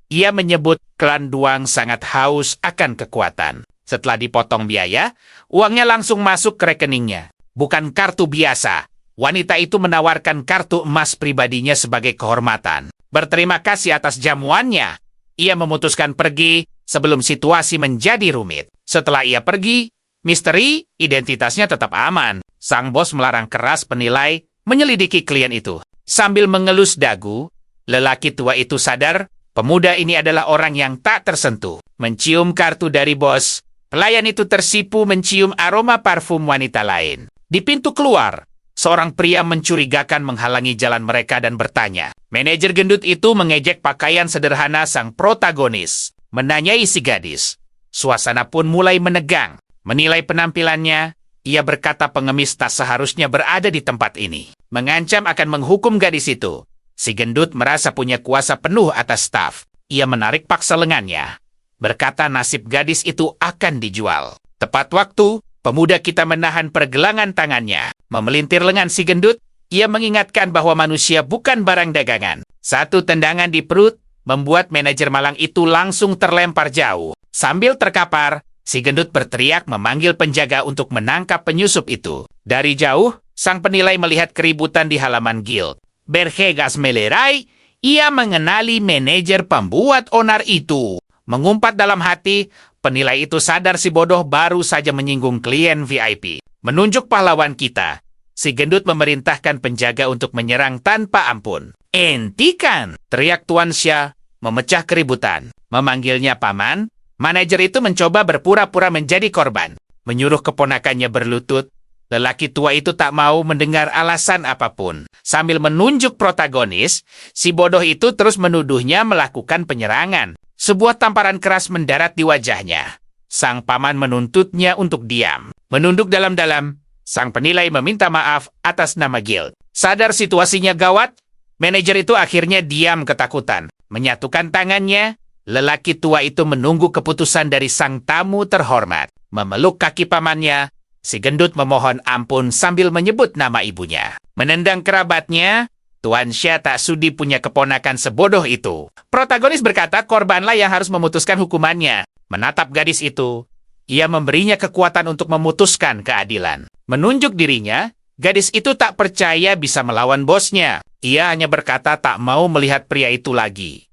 Ia menyebut klan Duang sangat haus akan kekuatan. Setelah dipotong biaya, uangnya langsung masuk ke rekeningnya. Bukan kartu biasa. Wanita itu menawarkan kartu emas pribadinya sebagai kehormatan. Berterima kasih atas jamuannya. Ia memutuskan pergi sebelum situasi menjadi rumit. Setelah ia pergi, misteri identitasnya tetap aman. Sang bos melarang keras penilai menyelidiki klien itu. Sambil mengelus dagu, lelaki tua itu sadar pemuda ini adalah orang yang tak tersentuh. Mencium kartu dari bos, pelayan itu tersipu mencium aroma parfum wanita lain. Di pintu keluar, seorang pria mencurigakan menghalangi jalan mereka dan bertanya. Manajer gendut itu mengejek pakaian sederhana sang protagonis. Menanyai si gadis. Suasana pun mulai menegang. Menilai penampilannya, ia berkata pengemis tak seharusnya berada di tempat ini. Mengancam akan menghukum gadis itu. Si gendut merasa punya kuasa penuh atas staf. Ia menarik paksa lengannya. Berkata nasib gadis itu akan dijual. Tepat waktu, pemuda kita menahan pergelangan tangannya. Memelintir lengan si gendut, ia mengingatkan bahwa manusia bukan barang dagangan. Satu tendangan di perut membuat manajer malang itu langsung terlempar jauh. Sambil terkapar, si gendut berteriak memanggil penjaga untuk menangkap penyusup itu. Dari jauh, sang penilai melihat keributan di halaman guild. Bergegas melerai, ia mengenali manajer pembuat onar itu. Mengumpat dalam hati, penilai itu sadar si bodoh baru saja menyinggung klien VIP. Menunjuk pahlawan kita, si gendut memerintahkan penjaga untuk menyerang tanpa ampun. "Hentikan!" teriak Tuan Xia, memecah keributan. Memanggilnya paman, manajer itu mencoba berpura-pura menjadi korban. Menyuruh keponakannya berlutut. Lelaki tua itu tak mau mendengar alasan apapun. Sambil menunjuk protagonis, si bodoh itu terus menuduhnya melakukan penyerangan. Sebuah tamparan keras mendarat di wajahnya. Sang paman menuntutnya untuk diam. Menunduk dalam-dalam, sang penilai meminta maaf atas nama guild. Sadar situasinya gawat, manajer itu akhirnya diam ketakutan. Menyatukan tangannya, lelaki tua itu menunggu keputusan dari sang tamu terhormat. Memeluk kaki pamannya, si gendut memohon ampun sambil menyebut nama ibunya. Menendang kerabatnya, Tuan Xia tak sudi punya keponakan sebodoh itu. Protagonis berkata korbanlah yang harus memutuskan hukumannya. Menatap gadis itu, ia memberinya kekuatan untuk memutuskan keadilan. Menunjuk dirinya, gadis itu tak percaya bisa melawan bosnya. Ia hanya berkata tak mau melihat pria itu lagi.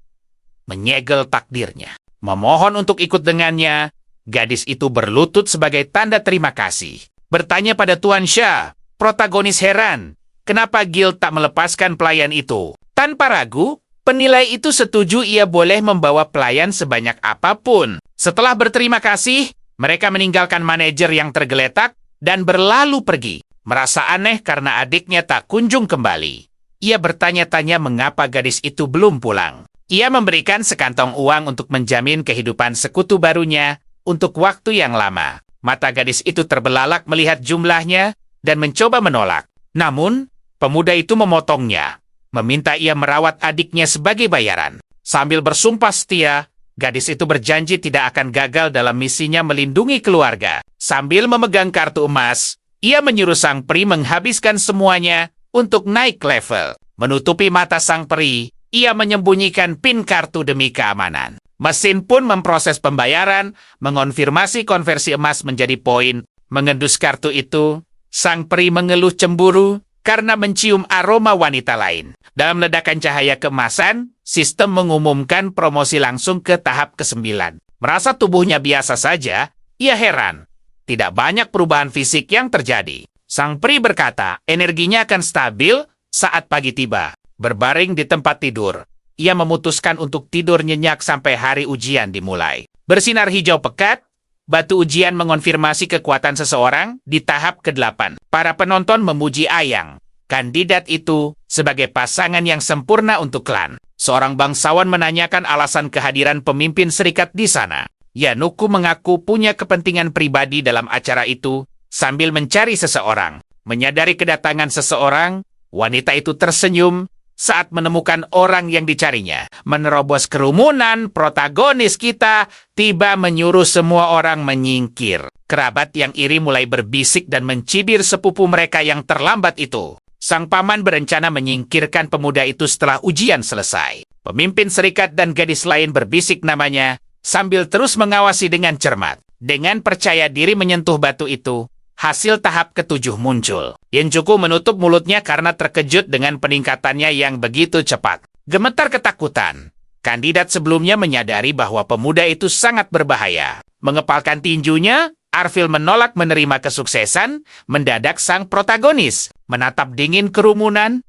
Menyegel takdirnya. Memohon untuk ikut dengannya, gadis itu berlutut sebagai tanda terima kasih. Bertanya pada Tuan Xia, protagonis heran. Kenapa guild tak melepaskan pelayan itu? Tanpa ragu, penilai itu setuju ia boleh membawa pelayan sebanyak apapun. Setelah berterima kasih, mereka meninggalkan manajer yang tergeletak dan berlalu pergi. Merasa aneh karena adiknya tak kunjung kembali. Ia bertanya-tanya mengapa gadis itu belum pulang. Ia memberikan sekantong uang untuk menjamin kehidupan sekutu barunya untuk waktu yang lama. Mata gadis itu terbelalak melihat jumlahnya dan mencoba menolak. Namun, pemuda itu memotongnya, meminta ia merawat adiknya sebagai bayaran. Sambil bersumpah setia, gadis itu berjanji tidak akan gagal dalam misinya melindungi keluarga. Sambil memegang kartu emas, ia menyuruh sang peri menghabiskan semuanya untuk naik level. Menutupi mata sang peri, ia menyembunyikan PIN kartu demi keamanan. Mesin pun memproses pembayaran, mengonfirmasi konversi emas menjadi poin. Mengendus kartu itu, sang peri mengeluh cemburu karena mencium aroma wanita lain. Dalam ledakan cahaya keemasan, sistem mengumumkan promosi langsung ke tahap ke-9. Merasa tubuhnya biasa saja, ia heran. Tidak banyak perubahan fisik yang terjadi. Sang peri berkata, energinya akan stabil saat pagi tiba. Berbaring di tempat tidur, ia memutuskan untuk tidur nyenyak sampai hari ujian dimulai. Bersinar hijau pekat, batu ujian mengonfirmasi kekuatan seseorang di tahap ke-8. Para penonton memuji Ayang, kandidat itu sebagai pasangan yang sempurna untuk klan. Seorang bangsawan menanyakan alasan kehadiran pemimpin serikat di sana. Yanuku mengaku punya kepentingan pribadi dalam acara itu sambil mencari seseorang. Menyadari kedatangan seseorang, wanita itu tersenyum saat menemukan orang yang dicarinya. Menerobos kerumunan, protagonis kita tiba menyuruh semua orang menyingkir. Kerabat yang iri mulai berbisik dan mencibir sepupu mereka yang terlambat itu. Sang paman berencana menyingkirkan pemuda itu setelah ujian selesai. Pemimpin serikat dan gadis lain berbisik namanya sambil terus mengawasi dengan cermat. Dengan percaya diri menyentuh batu itu, hasil tahap ke-7 muncul. Yenjuku menutup mulutnya karena terkejut dengan peningkatannya yang begitu cepat. Gemetar ketakutan. Kandidat sebelumnya menyadari bahwa pemuda itu sangat berbahaya. Mengepalkan tinjunya, Arfil menolak menerima kesuksesan. Mendadak sang protagonis menatap dingin kerumunan.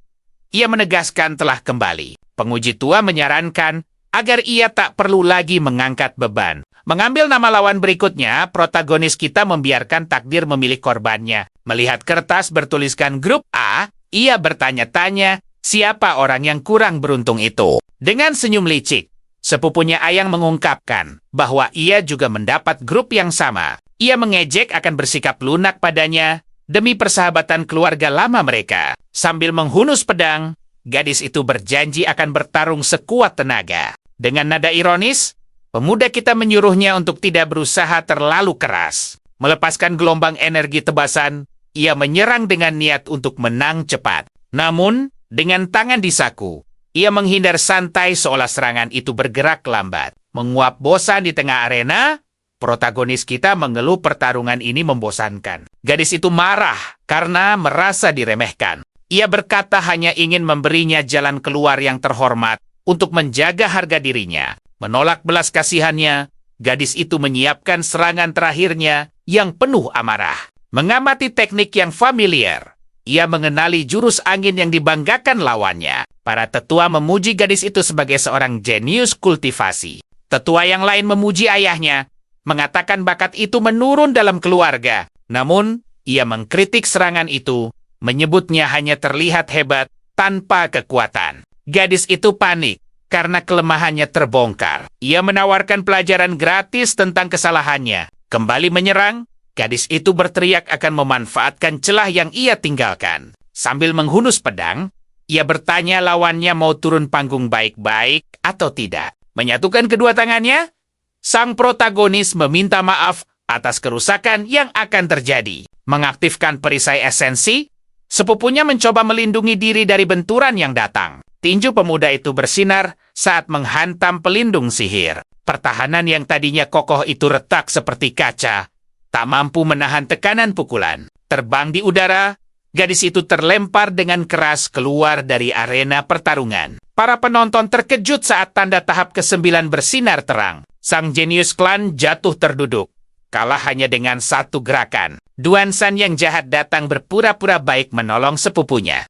Ia menegaskan telah kembali. Penguji tua menyarankan agar ia tak perlu lagi mengangkat beban. Mengambil nama lawan berikutnya, protagonis kita membiarkan takdir memilih korbannya. Melihat kertas bertuliskan grup A, ia bertanya-tanya siapa orang yang kurang beruntung itu. Dengan senyum licik, sepupunya Ayang mengungkapkan bahwa ia juga mendapat grup yang sama. Ia mengejek akan bersikap lunak padanya demi persahabatan keluarga lama mereka. Sambil menghunus pedang, gadis itu berjanji akan bertarung sekuat tenaga. Dengan nada ironis, pemuda kita menyuruhnya untuk tidak berusaha terlalu keras. Melepaskan gelombang energi tebasan, ia menyerang dengan niat untuk menang cepat. Namun, dengan tangan di saku, ia menghindar santai seolah serangan itu bergerak lambat. Menguap bosan di tengah arena, protagonis kita mengeluh pertarungan ini membosankan. Gadis itu marah karena merasa diremehkan. Ia berkata hanya ingin memberinya jalan keluar yang terhormat untuk menjaga harga dirinya. Menolak belas kasihannya, gadis itu menyiapkan serangan terakhirnya yang penuh amarah. Mengamati teknik yang familiar, ia mengenali jurus angin yang dibanggakan lawannya. Para tetua memuji gadis itu sebagai seorang jenius kultivasi. Tetua yang lain memuji ayahnya, mengatakan bakat itu menurun dalam keluarga. Namun, ia mengkritik serangan itu, menyebutnya hanya terlihat hebat tanpa kekuatan. Gadis itu panik karena kelemahannya terbongkar. Ia menawarkan pelajaran gratis tentang kesalahannya. Kembali menyerang, gadis itu berteriak akan memanfaatkan celah yang ia tinggalkan. Sambil menghunus pedang, ia bertanya lawannya mau turun panggung baik-baik atau tidak. Menyatukan kedua tangannya, sang protagonis meminta maaf atas kerusakan yang akan terjadi. Mengaktifkan perisai esensi, sepupunya mencoba melindungi diri dari benturan yang datang. Tinju pemuda itu bersinar saat menghantam pelindung sihir. Pertahanan yang tadinya kokoh itu retak seperti kaca, tak mampu menahan tekanan pukulan. Terbang di udara, gadis itu terlempar dengan keras keluar dari arena pertarungan. Para penonton terkejut saat tanda tahap ke-9 bersinar terang. Sang jenius klan jatuh terduduk. Kalah hanya dengan satu gerakan. Duan San yang jahat datang berpura-pura baik menolong sepupunya.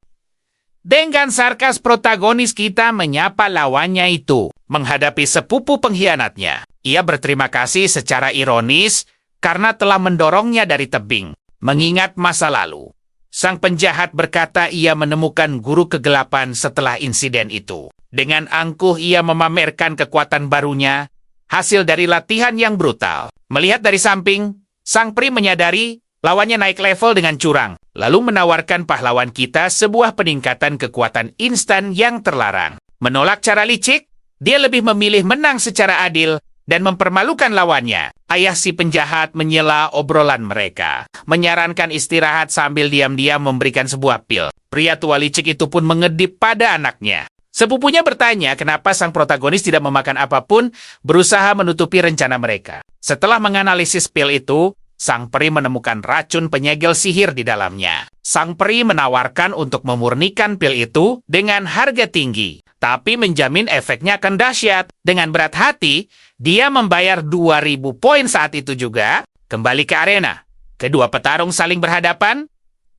Dengan sarkas protagonis kita menyapa lawannya itu. Menghadapi sepupu pengkhianatnya. Ia berterima kasih secara ironis karena telah mendorongnya dari tebing. Mengingat masa lalu. Sang penjahat berkata ia menemukan guru kegelapan setelah insiden itu. Dengan angkuh ia memamerkan kekuatan barunya, hasil dari latihan yang brutal. Melihat dari samping, sang pri menyadari lawannya naik level dengan curang, lalu menawarkan pahlawan kita sebuah peningkatan kekuatan instan yang terlarang. Menolak cara licik, dia lebih memilih menang secara adil dan mempermalukan lawannya. Ayah si penjahat menyela obrolan mereka, menyarankan istirahat sambil diam-diam memberikan sebuah pil. Pria tua licik itu pun mengedip pada anaknya. Sepupunya bertanya kenapa sang protagonis tidak memakan apapun, berusaha menutupi rencana mereka. Setelah menganalisis pil itu, sang peri menemukan racun penyegel sihir di dalamnya. Sang peri menawarkan untuk memurnikan pil itu dengan harga tinggi, tapi menjamin efeknya akan dahsyat. Dengan berat hati, dia membayar 2.000 poin saat itu juga. Kembali ke arena. Kedua petarung saling berhadapan,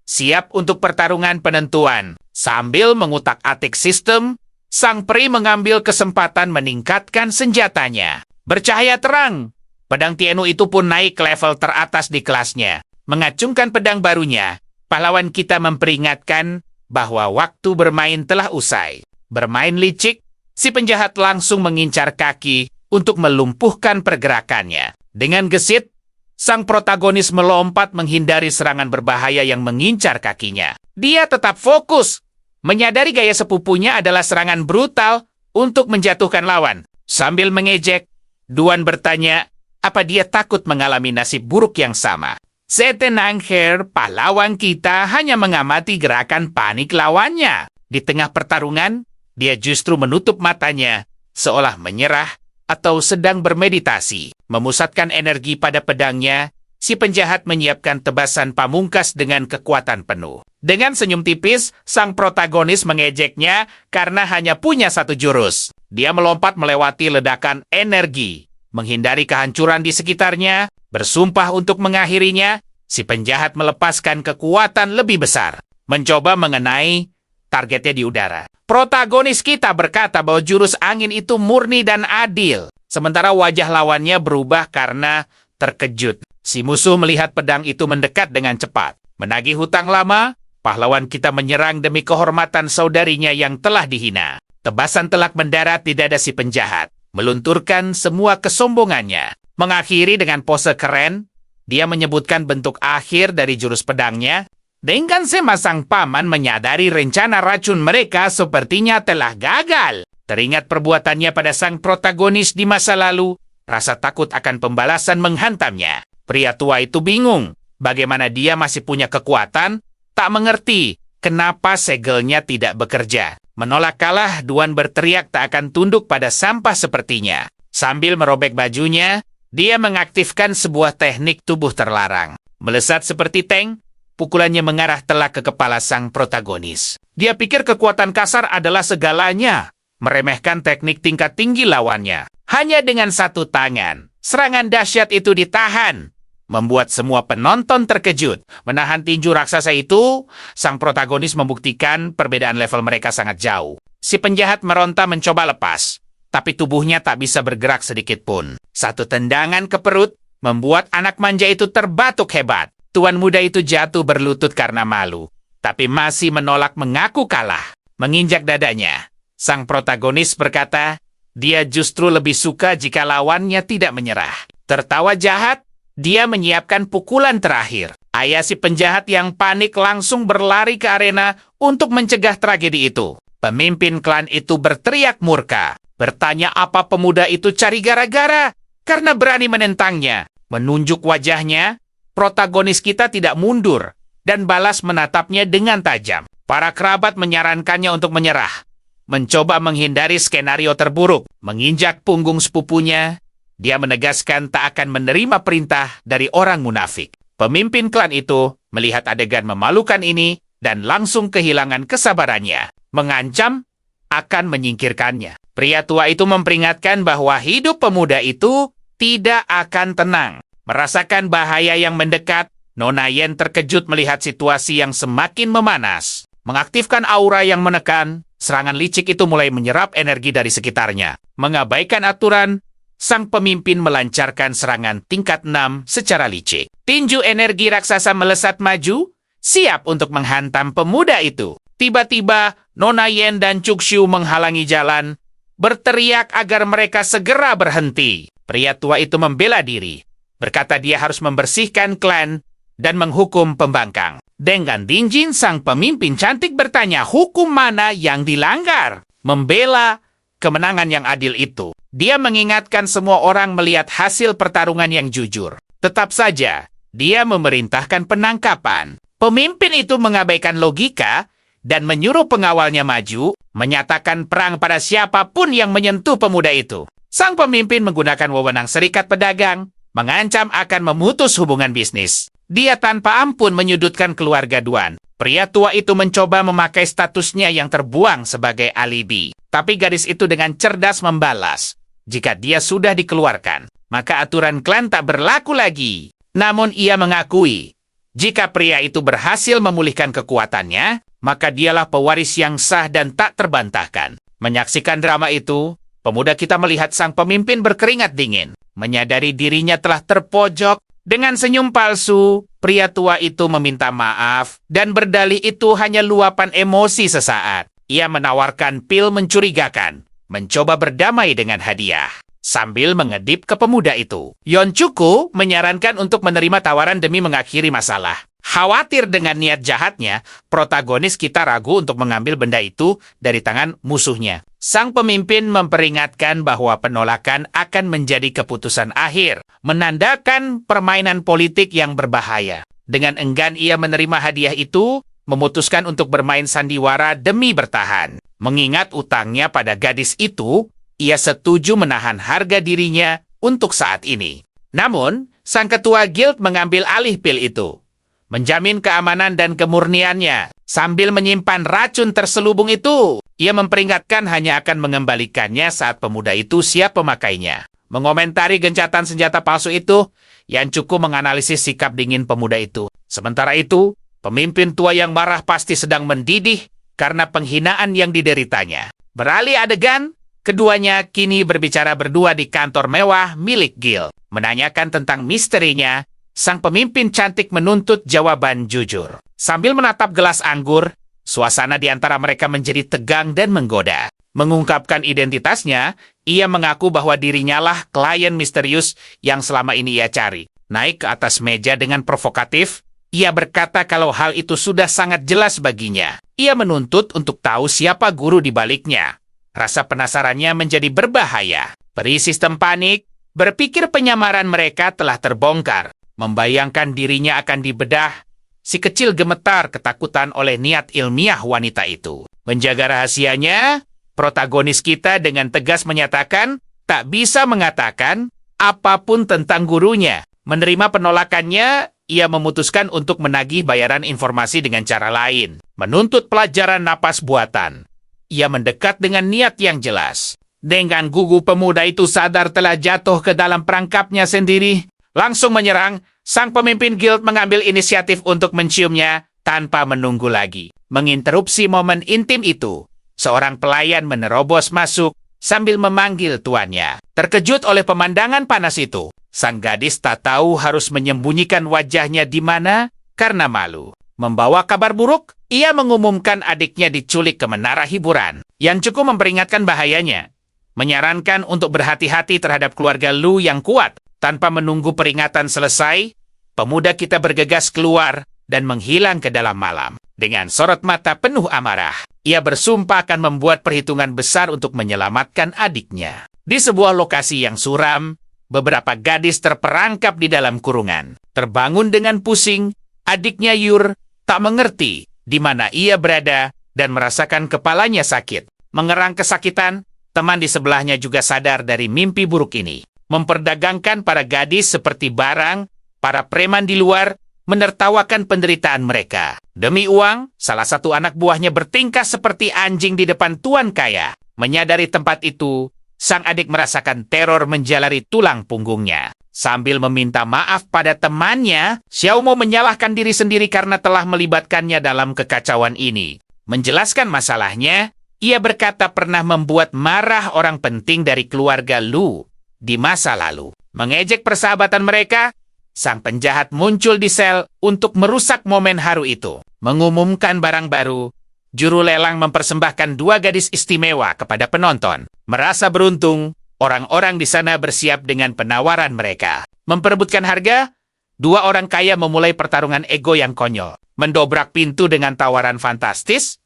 siap untuk pertarungan penentuan. Sambil mengutak-atik sistem, sang peri mengambil kesempatan meningkatkan senjatanya. Bercahaya terang, pedang Tienu itu pun naik ke level teratas di kelasnya. Mengacungkan pedang barunya, pahlawan kita memperingatkan bahwa waktu bermain telah usai. Bermain licik, si penjahat langsung mengincar kaki untuk melumpuhkan pergerakannya. Dengan gesit, sang protagonis melompat menghindari serangan berbahaya yang mengincar kakinya. Dia tetap fokus, menyadari gaya sepupunya adalah serangan brutal untuk menjatuhkan lawan. Sambil mengejek, Duan bertanya apa dia takut mengalami nasib buruk yang sama. Setenangher, pahlawan kita hanya mengamati gerakan panik lawannya. Di tengah pertarungan, dia justru menutup matanya, seolah menyerah atau sedang bermeditasi. Memusatkan energi pada pedangnya, si penjahat menyiapkan tebasan pamungkas dengan kekuatan penuh. Dengan senyum tipis, sang protagonis mengejeknya karena hanya punya satu jurus. Dia melompat melewati ledakan energi, menghindari kehancuran di sekitarnya, bersumpah untuk mengakhirinya. Si penjahat melepaskan kekuatan lebih besar, mencoba mengenai targetnya di udara. Protagonis kita berkata bahwa jurus angin itu murni dan adil, sementara wajah lawannya berubah karena terkejut. Si musuh melihat pedang itu mendekat dengan cepat. Menagih hutang lama, pahlawan kita menyerang demi kehormatan saudarinya yang telah dihina. Tebasan telak mendarat di dada si penjahat, melunturkan semua kesombongannya. Mengakhiri dengan pose keren, Dia menyebutkan bentuk akhir dari jurus pedangnya. Dengan sang paman menyadari rencana racun mereka sepertinya telah gagal. Teringat perbuatannya pada sang protagonis di masa lalu, rasa takut akan pembalasan menghantamnya. Pria tua itu bingung. Bagaimana dia masih punya kekuatan? Tak mengerti kenapa segelnya tidak bekerja. Menolak kalah, Duan berteriak tak akan tunduk pada sampah sepertinya. Sambil merobek bajunya, dia mengaktifkan sebuah teknik tubuh terlarang. Melesat seperti tank, pukulannya mengarah telak ke kepala sang protagonis. Dia pikir kekuatan kasar adalah segalanya, meremehkan teknik tingkat tinggi lawannya. Hanya dengan satu tangan, serangan dahsyat itu ditahan, membuat semua penonton terkejut. Menahan tinju raksasa itu, sang protagonis membuktikan perbedaan level mereka sangat jauh. Si penjahat meronta mencoba lepas, tapi tubuhnya tak bisa bergerak sedikit pun. Satu tendangan ke perut membuat anak manja itu terbatuk hebat. Tuan muda itu jatuh berlutut karena malu, tapi masih menolak mengaku kalah. Menginjak dadanya, sang protagonis berkata, dia justru lebih suka jika lawannya tidak menyerah. Tertawa jahat, dia menyiapkan pukulan terakhir. Ayah si penjahat yang panik langsung berlari ke arena untuk mencegah tragedi itu. Pemimpin klan itu berteriak murka, bertanya apa pemuda itu cari gara-gara karena berani menentangnya. Menunjuk wajahnya, protagonis kita tidak mundur dan balas menatapnya dengan tajam. Para kerabat menyarankannya untuk menyerah, mencoba menghindari skenario terburuk. Menginjak punggung sepupunya, dia menegaskan tak akan menerima perintah dari orang munafik. Pemimpin klan itu melihat adegan memalukan ini dan langsung kehilangan kesabarannya, mengancam akan menyingkirkannya. Pria tua itu memperingatkan bahwa hidup pemuda itu tidak akan tenang. Merasakan bahaya yang mendekat, Nona Yen terkejut melihat situasi yang semakin memanas. Mengaktifkan aura yang menekan, serangan licik itu mulai menyerap energi dari sekitarnya. Mengabaikan aturan, sang pemimpin melancarkan serangan tingkat 6 secara licik. Tinju energi raksasa melesat maju, siap untuk menghantam pemuda itu. Tiba-tiba, Nona Yen dan Cukshu menghalangi jalan, berteriak agar mereka segera berhenti. Pria tua itu membela diri, berkata dia harus membersihkan klan dan menghukum pembangkang. Dengan Dinjin, sang pemimpin cantik bertanya hukum mana yang dilanggar. Membela kemenangan yang adil itu, dia mengingatkan semua orang melihat hasil pertarungan yang jujur. Tetap saja, dia memerintahkan penangkapan. Pemimpin itu mengabaikan logika dan menyuruh pengawalnya maju, menyatakan perang pada siapapun yang menyentuh pemuda itu. Sang pemimpin menggunakan wewenang serikat pedagang, mengancam akan memutus hubungan bisnis. Dia tanpa ampun menyudutkan keluarga Duan. Pria tua itu mencoba memakai statusnya yang terbuang sebagai alibi. Tapi gadis itu dengan cerdas membalas, jika dia sudah dikeluarkan, maka aturan klan tak berlaku lagi. Namun ia mengakui, jika pria itu berhasil memulihkan kekuatannya, maka dialah pewaris yang sah dan tak terbantahkan. Menyaksikan drama itu, pemuda kita melihat sang pemimpin berkeringat dingin. Menyadari dirinya telah terpojok, dengan senyum palsu, pria tua itu meminta maaf dan berdalih itu hanya luapan emosi sesaat. Ia menawarkan pil mencurigakan, mencoba berdamai dengan hadiah, sambil mengedip ke pemuda itu. Yonchuku menyarankan untuk menerima tawaran demi mengakhiri masalah. Khawatir dengan niat jahatnya, protagonis kita ragu untuk mengambil benda itu dari tangan musuhnya. Sang pemimpin memperingatkan bahwa penolakan akan menjadi keputusan akhir, menandakan permainan politik yang berbahaya. Dengan enggan ia menerima hadiah itu, memutuskan untuk bermain sandiwara demi bertahan. Mengingat utangnya pada gadis itu, ia setuju menahan harga dirinya untuk saat ini. Namun, sang ketua guild mengambil alih pil itu, menjamin keamanan dan kemurniannya. Sambil menyimpan racun terselubung itu, ia memperingatkan hanya akan mengembalikannya saat pemuda itu siap memakainya. Mengomentari gencatan senjata palsu itu, Yanchuku menganalisis sikap dingin pemuda itu. Sementara itu, pemimpin tua yang marah pasti sedang mendidih karena penghinaan yang dideritanya. Beralih adegan, keduanya kini berbicara berdua di kantor mewah milik guild. Menanyakan tentang misterinya, sang pemimpin cantik menuntut jawaban jujur. Sambil menatap gelas anggur, suasana di antara mereka menjadi tegang dan menggoda. Mengungkapkan identitasnya, ia mengaku bahwa dirinya lah klien misterius yang selama ini ia cari. naik ke atas meja dengan provokatif. Ia berkata kalau hal itu sudah sangat jelas baginya. Ia menuntut untuk tahu siapa guru di baliknya. Rasa penasarannya menjadi berbahaya. Peri sistem panik, berpikir penyamaran mereka telah terbongkar. Membayangkan dirinya akan dibedah, si kecil gemetar ketakutan oleh niat ilmiah wanita itu. Menjaga rahasianya, protagonis kita dengan tegas menyatakan tak bisa mengatakan apapun tentang gurunya. Menerima penolakannya, ia memutuskan untuk menagih bayaran informasi dengan cara lain. Menuntut pelajaran napas buatan. Ia mendekat dengan niat yang jelas. Dengan gugu pemuda itu sadar telah jatuh ke dalam perangkapnya sendiri. Langsung menyerang, sang pemimpin guild mengambil inisiatif untuk menciumnya tanpa menunggu lagi. Menginterupsi momen intim itu, seorang pelayan menerobos masuk sambil memanggil tuannya. Terkejut oleh pemandangan panas itu, sang gadis tak tahu harus menyembunyikan wajahnya di mana karena malu. Membawa kabar buruk, ia mengumumkan adiknya diculik ke menara hiburan, yang cukup memperingatkan bahayanya. Menyarankan untuk berhati-hati terhadap keluarga Lu yang kuat. Tanpa menunggu peringatan selesai, pemuda kita bergegas keluar dan menghilang ke dalam malam. Dengan sorot mata penuh amarah, ia bersumpah akan membuat perhitungan besar untuk menyelamatkan adiknya. Di sebuah lokasi yang suram, beberapa gadis terperangkap di dalam kurungan. Terbangun dengan pusing, adiknya Yur tak mengerti di mana ia berada dan merasakan kepalanya sakit. Mengerang kesakitan, teman di sebelahnya juga sadar dari mimpi buruk ini. Memperdagangkan para gadis seperti barang, para preman di luar menertawakan penderitaan mereka. Demi uang, salah satu anak buahnya bertingkah seperti anjing di depan tuan kaya. Menyadari tempat itu, sang adik merasakan teror menjalari tulang punggungnya. Sambil meminta maaf pada temannya, Xiaomo menyalahkan diri sendiri karena telah melibatkannya dalam kekacauan ini. Menjelaskan masalahnya, ia berkata pernah membuat marah orang penting dari keluarga Lu di masa lalu. Mengejek persahabatan mereka, sang penjahat muncul di sel untuk merusak momen haru itu. Mengumumkan barang baru, juru lelang mempersembahkan 2 gadis istimewa kepada penonton. Merasa beruntung, orang-orang di sana bersiap dengan penawaran mereka. Memperebutkan harga, 2 orang kaya memulai pertarungan ego yang konyol. Mendobrak pintu dengan tawaran fantastis,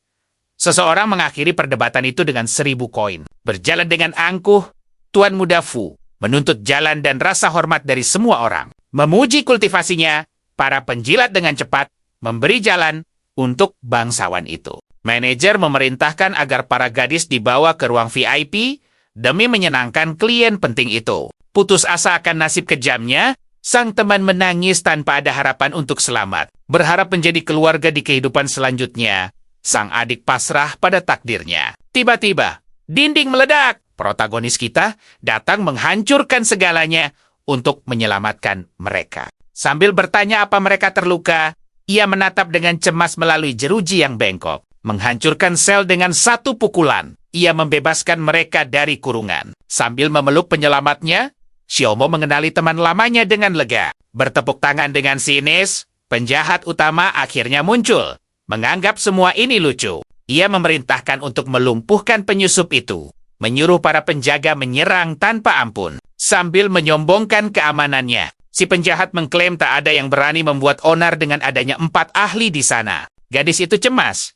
seseorang mengakhiri perdebatan itu dengan 1000 koin. Berjalan dengan angkuh, Tuan Muda Fu menuntut jalan dan rasa hormat dari semua orang. Memuji kultivasinya, para penjilat dengan cepat memberi jalan untuk bangsawan itu. Manajer memerintahkan agar para gadis dibawa ke ruang VIP demi menyenangkan klien penting itu. Putus asa akan nasib kejamnya, sang teman menangis tanpa ada harapan untuk selamat. Berharap menjadi keluarga di kehidupan selanjutnya, sang adik pasrah pada takdirnya. Tiba-tiba, dinding meledak. Protagonis kita datang menghancurkan segalanya untuk menyelamatkan mereka. Sambil bertanya apa mereka terluka, ia menatap dengan cemas melalui jeruji yang bengkok. Menghancurkan sel dengan 1 pukulan, ia membebaskan mereka dari kurungan. Sambil memeluk penyelamatnya, Xiaomo mengenali teman lamanya dengan lega. Bertepuk tangan dengan sinis, penjahat utama akhirnya muncul. Menganggap semua ini lucu, ia memerintahkan untuk melumpuhkan penyusup itu. Menyuruh para penjaga menyerang tanpa ampun. Sambil menyombongkan keamanannya, si penjahat mengklaim tak ada yang berani membuat onar dengan adanya 4 ahli di sana. Gadis itu cemas,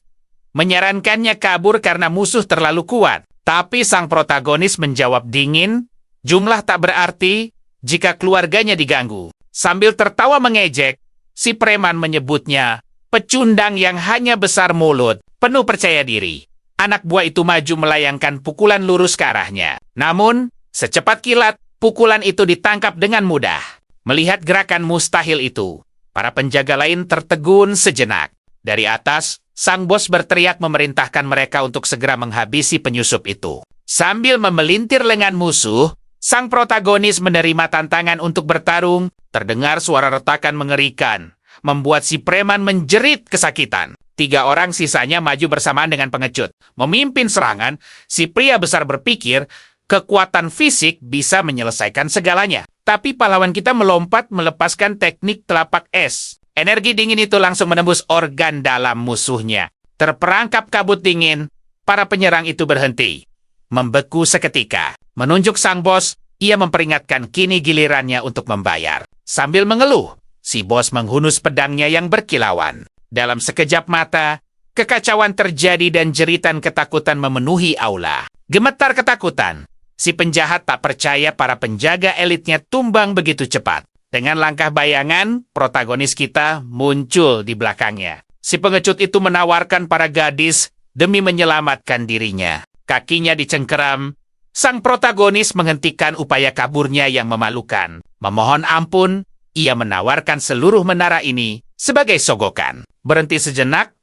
menyarankannya kabur karena musuh terlalu kuat. Tapi sang protagonis menjawab dingin, jumlah tak berarti jika keluarganya diganggu. Sambil tertawa mengejek, si preman menyebutnya pecundang yang hanya besar mulut, penuh percaya diri. Anak buah itu maju melayangkan pukulan lurus ke arahnya. Namun, secepat kilat, pukulan itu ditangkap dengan mudah. Melihat gerakan mustahil itu, para penjaga lain tertegun sejenak. Dari atas, sang bos berteriak memerintahkan mereka untuk segera menghabisi penyusup itu. Sambil memelintir lengan musuh, sang protagonis menerima tantangan untuk bertarung. Terdengar suara retakan mengerikan, membuat si preman menjerit kesakitan. 3 orang sisanya maju bersamaan dengan pengecut. Memimpin serangan, si pria besar berpikir kekuatan fisik bisa menyelesaikan segalanya. Tapi pahlawan kita melompat melepaskan teknik telapak es. Energi dingin itu langsung menembus organ dalam musuhnya. Terperangkap kabut dingin, para penyerang itu berhenti. Membeku seketika. Menunjuk sang bos, Ia memperingatkan kini gilirannya untuk membayar. Sambil mengeluh, si bos menghunus pedangnya yang berkilauan. Dalam sekejap mata, kekacauan terjadi dan jeritan ketakutan memenuhi aula. Gemetar ketakutan. Si penjahat tak percaya para penjaga elitnya tumbang begitu cepat. Dengan langkah bayangan, protagonis kita muncul di belakangnya. Si pengecut itu menawarkan para gadis demi menyelamatkan dirinya. Kakinya dicengkeram. Sang protagonis menghentikan upaya kaburnya yang memalukan. Memohon ampun, ia menawarkan seluruh menara ini sebagai sogokan. Berhenti sejenak,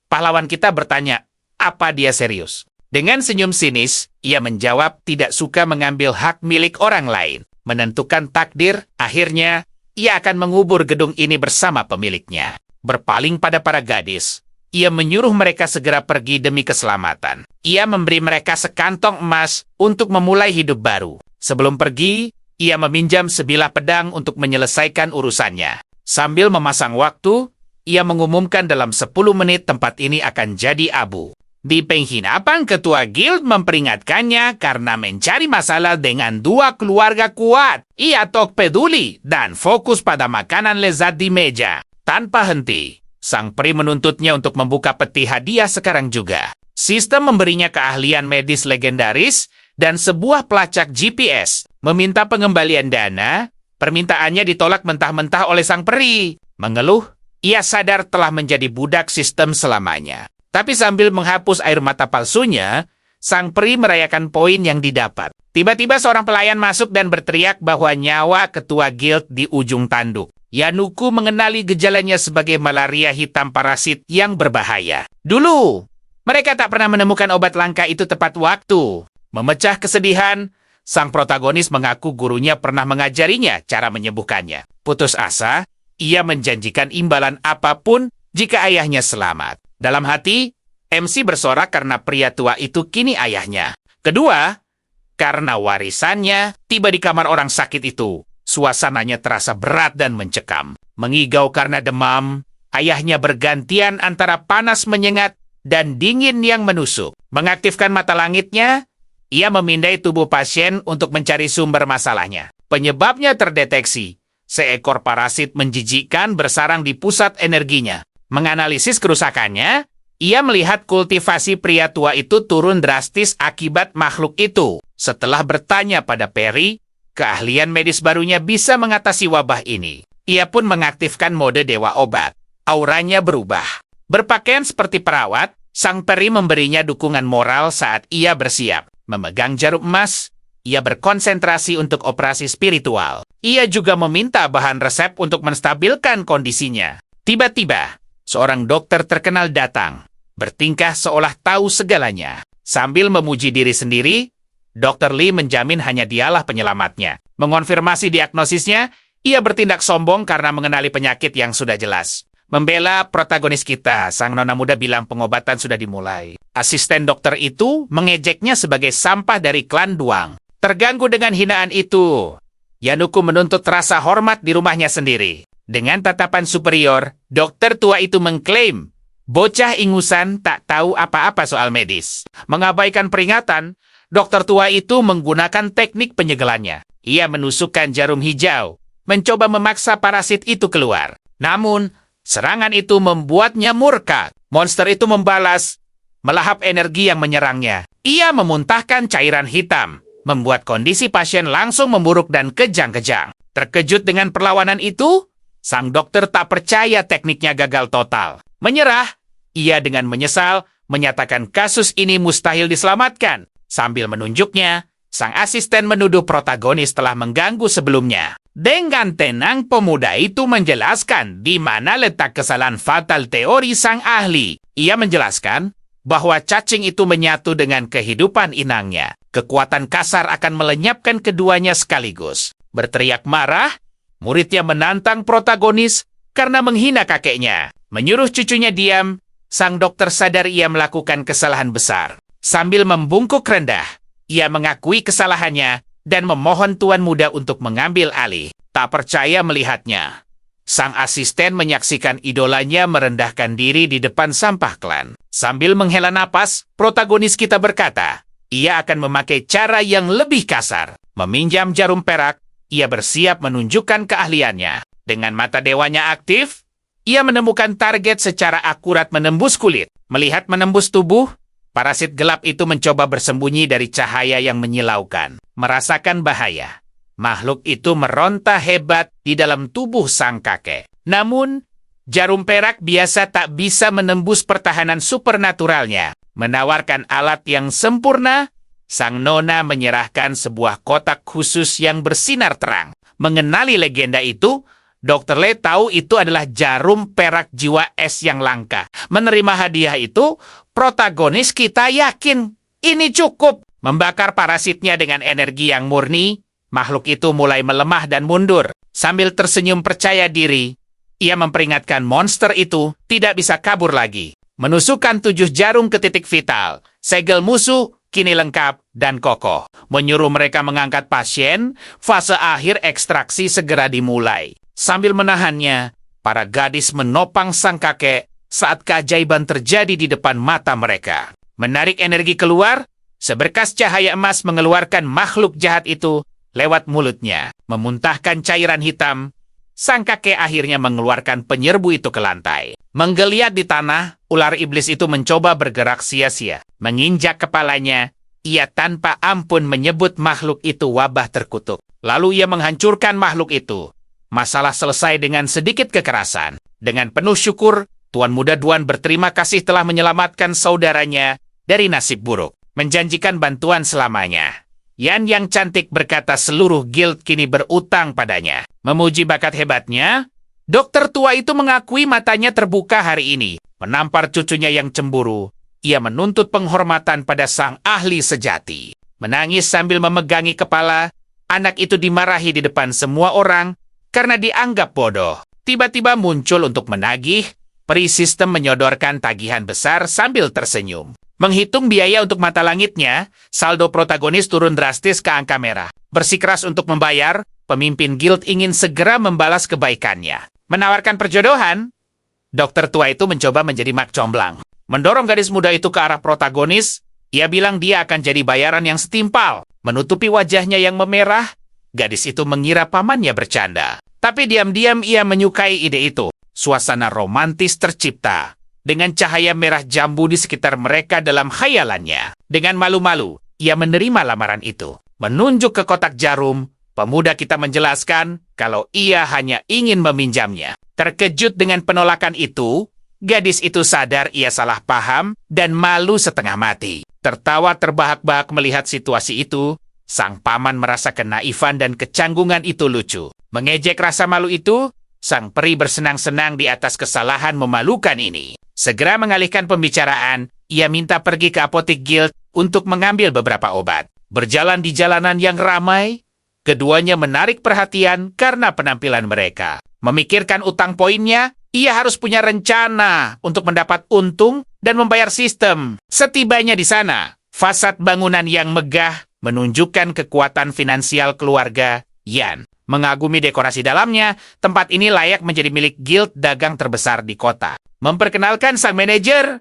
pahlawan kita bertanya, apa dia serius? Dengan senyum sinis, ia menjawab tidak suka mengambil hak milik orang lain. Menentukan takdir, akhirnya ia akan mengubur gedung ini bersama pemiliknya. Berpaling pada para gadis, ia menyuruh mereka segera pergi demi keselamatan. Ia memberi mereka sekantong emas untuk memulai hidup baru. Sebelum pergi, ia meminjam sebilah pedang untuk menyelesaikan urusannya. Sambil memasang waktu, ia mengumumkan dalam 10 menit tempat ini akan jadi abu. Di pengkhinapan, ketua guild memperingatkannya karena mencari masalah dengan 2 keluarga kuat. Ia tak peduli dan fokus pada makanan lezat di meja. Tanpa henti, sang peri menuntutnya untuk membuka peti hadiah sekarang juga. Sistem memberinya keahlian medis legendaris dan sebuah pelacak GPS. Meminta pengembalian dana, permintaannya ditolak mentah-mentah oleh sang peri. Mengeluh, ia sadar telah menjadi budak sistem selamanya. Tapi sambil menghapus air mata palsunya, sang peri merayakan poin yang didapat. Tiba-tiba seorang pelayan masuk dan berteriak bahwa nyawa ketua guild di ujung tanduk. Yanuku mengenali gejalanya sebagai malaria hitam parasit yang berbahaya. Dulu, mereka tak pernah menemukan obat langka itu tepat waktu. Memecah kesedihan, sang protagonis mengaku gurunya pernah mengajarinya cara menyembuhkannya. Putus asa, ia menjanjikan imbalan apapun jika ayahnya selamat. Dalam hati, MC bersorak karena pria tua itu kini ayahnya. Kedua, karena warisannya tiba di kamar orang sakit itu. Suasananya terasa berat dan mencekam. Mengigau karena demam, ayahnya bergantian antara panas menyengat dan dingin yang menusuk. Mengaktifkan mata langitnya, ia memindai tubuh pasien untuk mencari sumber masalahnya. Penyebabnya terdeteksi. Seekor parasit menjijikkan bersarang di pusat energinya. Menganalisis kerusakannya, ia melihat kultivasi pria tua itu turun drastis akibat makhluk itu. Setelah bertanya pada Perry, keahlian medis barunya bisa mengatasi wabah ini. Ia pun mengaktifkan mode dewa obat. Auranya berubah. Berpakaian seperti perawat, sang Perry memberinya dukungan moral saat ia bersiap. Memegang jarum emas, ia berkonsentrasi untuk operasi spiritual. Ia juga meminta bahan resep untuk menstabilkan kondisinya. Tiba-tiba, seorang dokter terkenal datang, bertingkah seolah tahu segalanya. Sambil memuji diri sendiri, Dr. Lee menjamin hanya dialah penyelamatnya. Mengonfirmasi diagnosisnya, ia bertindak sombong karena mengenali penyakit yang sudah jelas. Membela protagonis kita, sang nona muda bilang pengobatan sudah dimulai. Asisten dokter itu mengejeknya sebagai sampah dari klan Duang. Terganggu dengan hinaan itu, Yanuku menuntut rasa hormat di rumahnya sendiri. Dengan tatapan superior, dokter tua itu mengklaim bocah ingusan tak tahu apa-apa soal medis. Mengabaikan peringatan, dokter tua itu menggunakan teknik penyegelannya. Ia menusukkan jarum hijau, mencoba memaksa parasit itu keluar. Namun, serangan itu membuatnya murka. Monster itu membalas, melahap energi yang menyerangnya. Ia memuntahkan cairan hitam, membuat kondisi pasien langsung memburuk dan kejang-kejang. Terkejut dengan perlawanan itu, sang dokter tak percaya tekniknya gagal total. Menyerah, ia dengan menyesal menyatakan kasus ini mustahil diselamatkan. Sambil menunjuknya, sang asisten menuduh protagonis telah mengganggu sebelumnya. Dengan tenang, pemuda itu menjelaskan di mana letak kesalahan fatal teori sang ahli. Ia menjelaskan bahwa cacing itu menyatu dengan kehidupan inangnya. Kekuatan kasar akan melenyapkan keduanya sekaligus. Berteriak marah, muridnya menantang protagonis karena menghina kakeknya. Menyuruh cucunya diam, sang dokter sadar ia melakukan kesalahan besar. Sambil membungkuk rendah, ia mengakui kesalahannya dan memohon tuan muda untuk mengambil alih. Tak percaya melihatnya. Sang asisten menyaksikan idolanya merendahkan diri di depan sampah klan. Sambil menghela napas, protagonis kita berkata, ia akan memakai cara yang lebih kasar. Meminjam jarum perak, ia bersiap menunjukkan keahliannya. Dengan mata dewanya aktif, ia menemukan target secara akurat menembus kulit. Melihat menembus tubuh, parasit gelap itu mencoba bersembunyi dari cahaya yang menyilaukan. Merasakan bahaya, makhluk itu meronta hebat di dalam tubuh sang kakek. Namun, jarum perak biasa tak bisa menembus pertahanan supernaturalnya. Menawarkan alat yang sempurna, sang nona menyerahkan sebuah kotak khusus yang bersinar terang. Mengenali legenda itu, Dr. Le tahu itu adalah jarum perak jiwa es yang langka. Menerima hadiah itu, protagonis kita yakin ini cukup. Membakar parasitnya dengan energi yang murni, makhluk itu mulai melemah dan mundur. Sambil tersenyum percaya diri, ia memperingatkan monster itu tidak bisa kabur lagi. Menusukkan 7 jarum ke titik vital, segel musuh kini lengkap dan kokoh. Menyuruh mereka mengangkat pasien, fase akhir ekstraksi segera dimulai. Sambil menahannya, para gadis menopang sang kakek saat keajaiban terjadi di depan mata mereka. Menarik energi keluar, seberkas cahaya emas mengeluarkan makhluk jahat itu lewat mulutnya. Memuntahkan cairan hitam, sang kakek akhirnya mengeluarkan penyerbu itu ke lantai. Menggeliat di tanah, ular iblis itu mencoba bergerak sia-sia. Menginjak kepalanya, ia tanpa ampun menyebut makhluk itu wabah terkutuk. Lalu ia menghancurkan makhluk itu. Masalah selesai dengan sedikit kekerasan. Dengan penuh syukur, Tuan Muda Duan berterima kasih telah menyelamatkan saudaranya dari nasib buruk. Menjanjikan bantuan selamanya. Yan yang cantik berkata seluruh guild kini berutang padanya. Memuji bakat hebatnya, dokter tua itu mengakui matanya terbuka hari ini. Menampar cucunya yang cemburu, ia menuntut penghormatan pada sang ahli sejati. Menangis sambil memegangi kepala, anak itu dimarahi di depan semua orang karena dianggap bodoh. Tiba-tiba muncul untuk menagih, peri sistem menyodorkan tagihan besar sambil tersenyum. Menghitung biaya untuk mata langitnya, saldo protagonis turun drastis ke angka merah. Bersikeras untuk membayar, pemimpin guild ingin segera membalas kebaikannya. Menawarkan perjodohan, dokter tua itu mencoba menjadi mak comblang. Mendorong gadis muda itu ke arah protagonis, ia bilang dia akan jadi bayaran yang setimpal. Menutupi wajahnya yang memerah, gadis itu mengira pamannya bercanda. Tapi diam-diam ia menyukai ide itu. Suasana romantis tercipta. Dengan cahaya merah jambu di sekitar mereka dalam khayalannya. Dengan malu-malu, ia menerima lamaran itu. Menunjuk ke kotak jarum, pemuda kita menjelaskan kalau ia hanya ingin meminjamnya. Terkejut dengan penolakan itu, gadis itu sadar ia salah paham dan malu setengah mati. Tertawa terbahak-bahak melihat situasi itu, sang paman merasa kenaifan dan kecanggungan itu lucu. Mengejek rasa malu itu, sang peri bersenang-senang di atas kesalahan memalukan ini. Segera mengalihkan pembicaraan, ia minta pergi ke apotek guild untuk mengambil beberapa obat. Berjalan di jalanan yang ramai, keduanya menarik perhatian karena penampilan mereka. Memikirkan utang poinnya, ia harus punya rencana untuk mendapat untung dan membayar sistem. Setibanya di sana, fasad bangunan yang megah menunjukkan kekuatan finansial keluarga Yan. Mengagumi dekorasi dalamnya, tempat ini layak menjadi milik guild dagang terbesar di kota. Memperkenalkan sang manajer,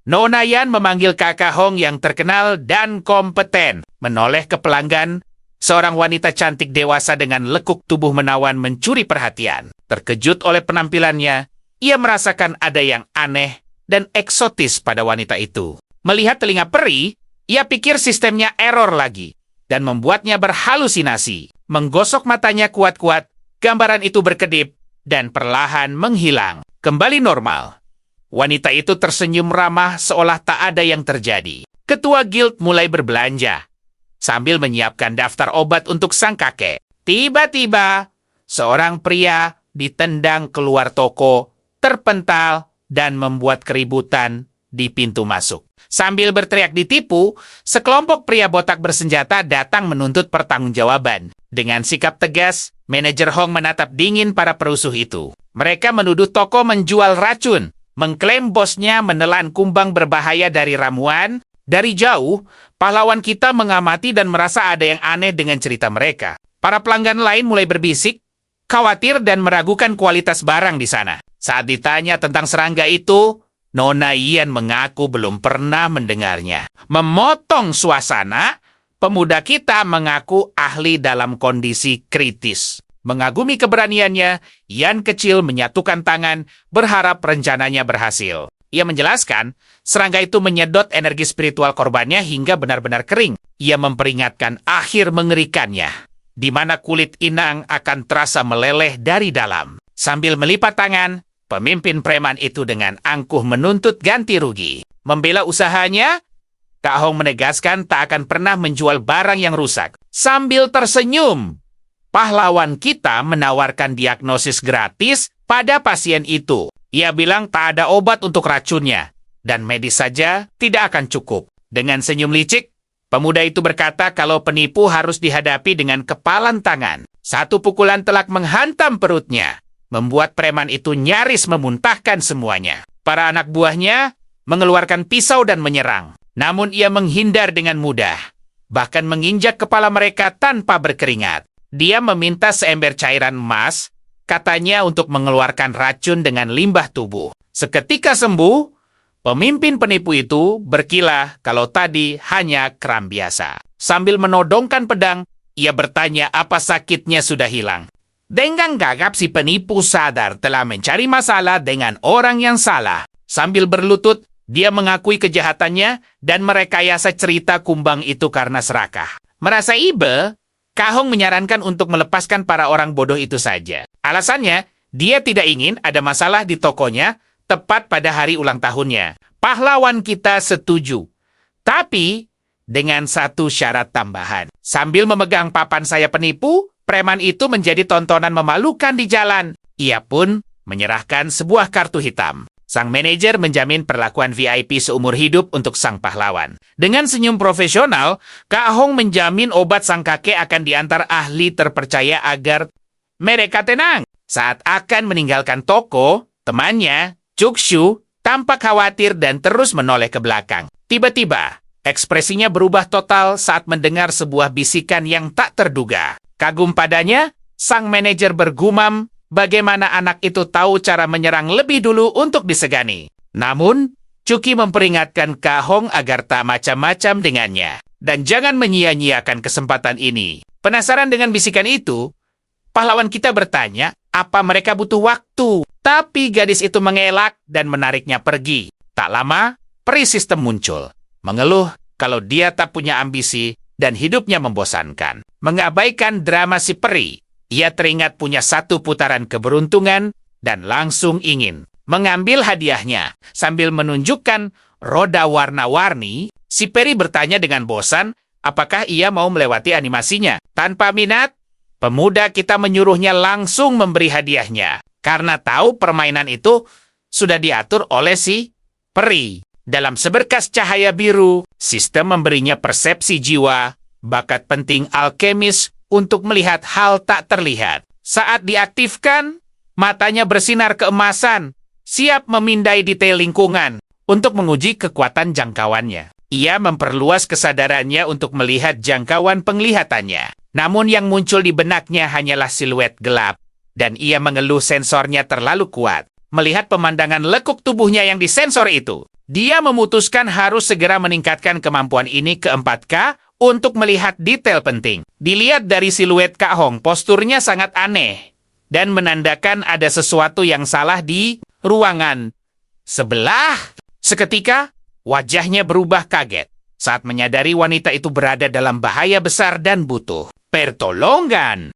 Nona Yan memanggil kakak Hong yang terkenal dan kompeten. Menoleh ke pelanggan, seorang wanita cantik dewasa dengan lekuk tubuh menawan mencuri perhatian. Terkejut oleh penampilannya, ia merasakan ada yang aneh dan eksotis pada wanita itu. Melihat telinga peri, ia pikir sistemnya error lagi dan membuatnya berhalusinasi. Menggosok matanya kuat-kuat, gambaran itu berkedip dan perlahan menghilang. Kembali normal. Wanita itu tersenyum ramah seolah tak ada yang terjadi. Ketua guild mulai berbelanja sambil menyiapkan daftar obat untuk sang kakek. Tiba-tiba, seorang pria ditendang keluar toko, terpental, dan membuat keributan di pintu masuk. Sambil berteriak ditipu, sekelompok pria botak bersenjata datang menuntut pertanggungjawaban. Dengan sikap tegas, manajer Hong menatap dingin para perusuh itu. Mereka menuduh toko menjual racun, mengklaim bosnya menelan kumbang berbahaya dari ramuan. Dari jauh, pahlawan kita mengamati dan merasa ada yang aneh dengan cerita mereka. Para pelanggan lain mulai berbisik, khawatir dan meragukan kualitas barang di sana. Saat ditanya tentang serangga itu, Nona Yan mengaku belum pernah mendengarnya. Memotong suasana, Pemuda kita mengaku ahli dalam kondisi kritis. Mengagumi keberaniannya, Yan kecil menyatukan tangan, berharap rencananya berhasil. Ia menjelaskan, serangga itu menyedot energi spiritual korbannya hingga benar-benar kering. Ia memperingatkan akhir mengerikannya, di mana kulit inang akan terasa meleleh dari dalam. Sambil melipat tangan, pemimpin preman itu dengan angkuh menuntut ganti rugi. Membela usahanya, Kak Hong menegaskan tak akan pernah menjual barang yang rusak. Sambil tersenyum, pahlawan kita menawarkan diagnosis gratis pada pasien itu. Ia bilang tak ada obat untuk racunnya, dan medis saja tidak akan cukup. Dengan senyum licik, pemuda itu berkata kalau penipu harus dihadapi dengan kepalan tangan. Satu pukulan telak menghantam perutnya, membuat preman itu nyaris memuntahkan semuanya. Para anak buahnya mengeluarkan pisau dan menyerang. Namun ia menghindar dengan mudah, bahkan menginjak kepala mereka tanpa berkeringat. Dia meminta seember cairan emas, katanya untuk mengeluarkan racun dengan limbah tubuh. Seketika sembuh, pemimpin penipu itu berkilah kalau tadi hanya kram biasa. Sambil menodongkan pedang, ia bertanya apa sakitnya sudah hilang. Dengan gagap si penipu sadar telah mencari masalah dengan orang yang salah. Sambil berlutut, dia mengakui kejahatannya dan merekayasa cerita kumbang itu karena serakah. Merasa iba, Kak Hong menyarankan untuk melepaskan para orang bodoh itu saja. Alasannya, dia tidak ingin ada masalah di tokonya tepat pada hari ulang tahunnya. Pahlawan kita setuju, tapi dengan satu syarat tambahan. Sambil memegang papan saya penipu, preman itu menjadi tontonan memalukan di jalan. Ia pun menyerahkan sebuah kartu hitam. Sang manajer menjamin perlakuan VIP seumur hidup untuk sang pahlawan. Dengan senyum profesional, Kak Hong menjamin obat sang kakek akan diantar ahli terpercaya agar mereka tenang. Saat akan meninggalkan toko, temannya, Chukshu, tampak khawatir dan terus menoleh ke belakang. Tiba-tiba, ekspresinya berubah total saat mendengar sebuah bisikan yang tak terduga. Kagum padanya, sang manajer bergumam, bagaimana anak itu tahu cara menyerang lebih dulu untuk disegani. Namun, Cuki memperingatkan Kak Hong agar tak macam-macam dengannya. Dan jangan menyia-nyiakan kesempatan ini. Penasaran dengan bisikan itu, pahlawan kita bertanya, apa mereka butuh waktu? Tapi gadis itu mengelak dan menariknya pergi. Tak lama, peri sistem muncul. Mengeluh kalau dia tak punya ambisi dan hidupnya membosankan. Mengabaikan drama si peri, ia teringat punya satu putaran keberuntungan dan langsung ingin mengambil hadiahnya. Sambil menunjukkan roda warna-warni, si peri bertanya dengan bosan apakah ia mau melewati animasinya. Tanpa minat, pemuda kita menyuruhnya langsung memberi hadiahnya. Karena tahu permainan itu sudah diatur oleh si peri. Dalam seberkas cahaya biru, sistem memberinya persepsi jiwa, bakat penting alkemis untuk melihat hal tak terlihat. Saat diaktifkan, matanya bersinar keemasan, siap memindai detail lingkungan untuk menguji kekuatan jangkauannya. Ia memperluas kesadarannya untuk melihat jangkauan penglihatannya. Namun yang muncul di benaknya hanyalah siluet gelap, dan ia mengeluh sensornya terlalu kuat. Melihat pemandangan lekuk tubuhnya yang disensor itu, dia memutuskan harus segera meningkatkan kemampuan ini ke 4K untuk melihat detail penting. Dilihat dari siluet Kak Hong, posturnya sangat aneh dan menandakan ada sesuatu yang salah di ruangan sebelah. Seketika, wajahnya berubah kaget saat menyadari wanita itu berada dalam bahaya besar dan butuh pertolongan.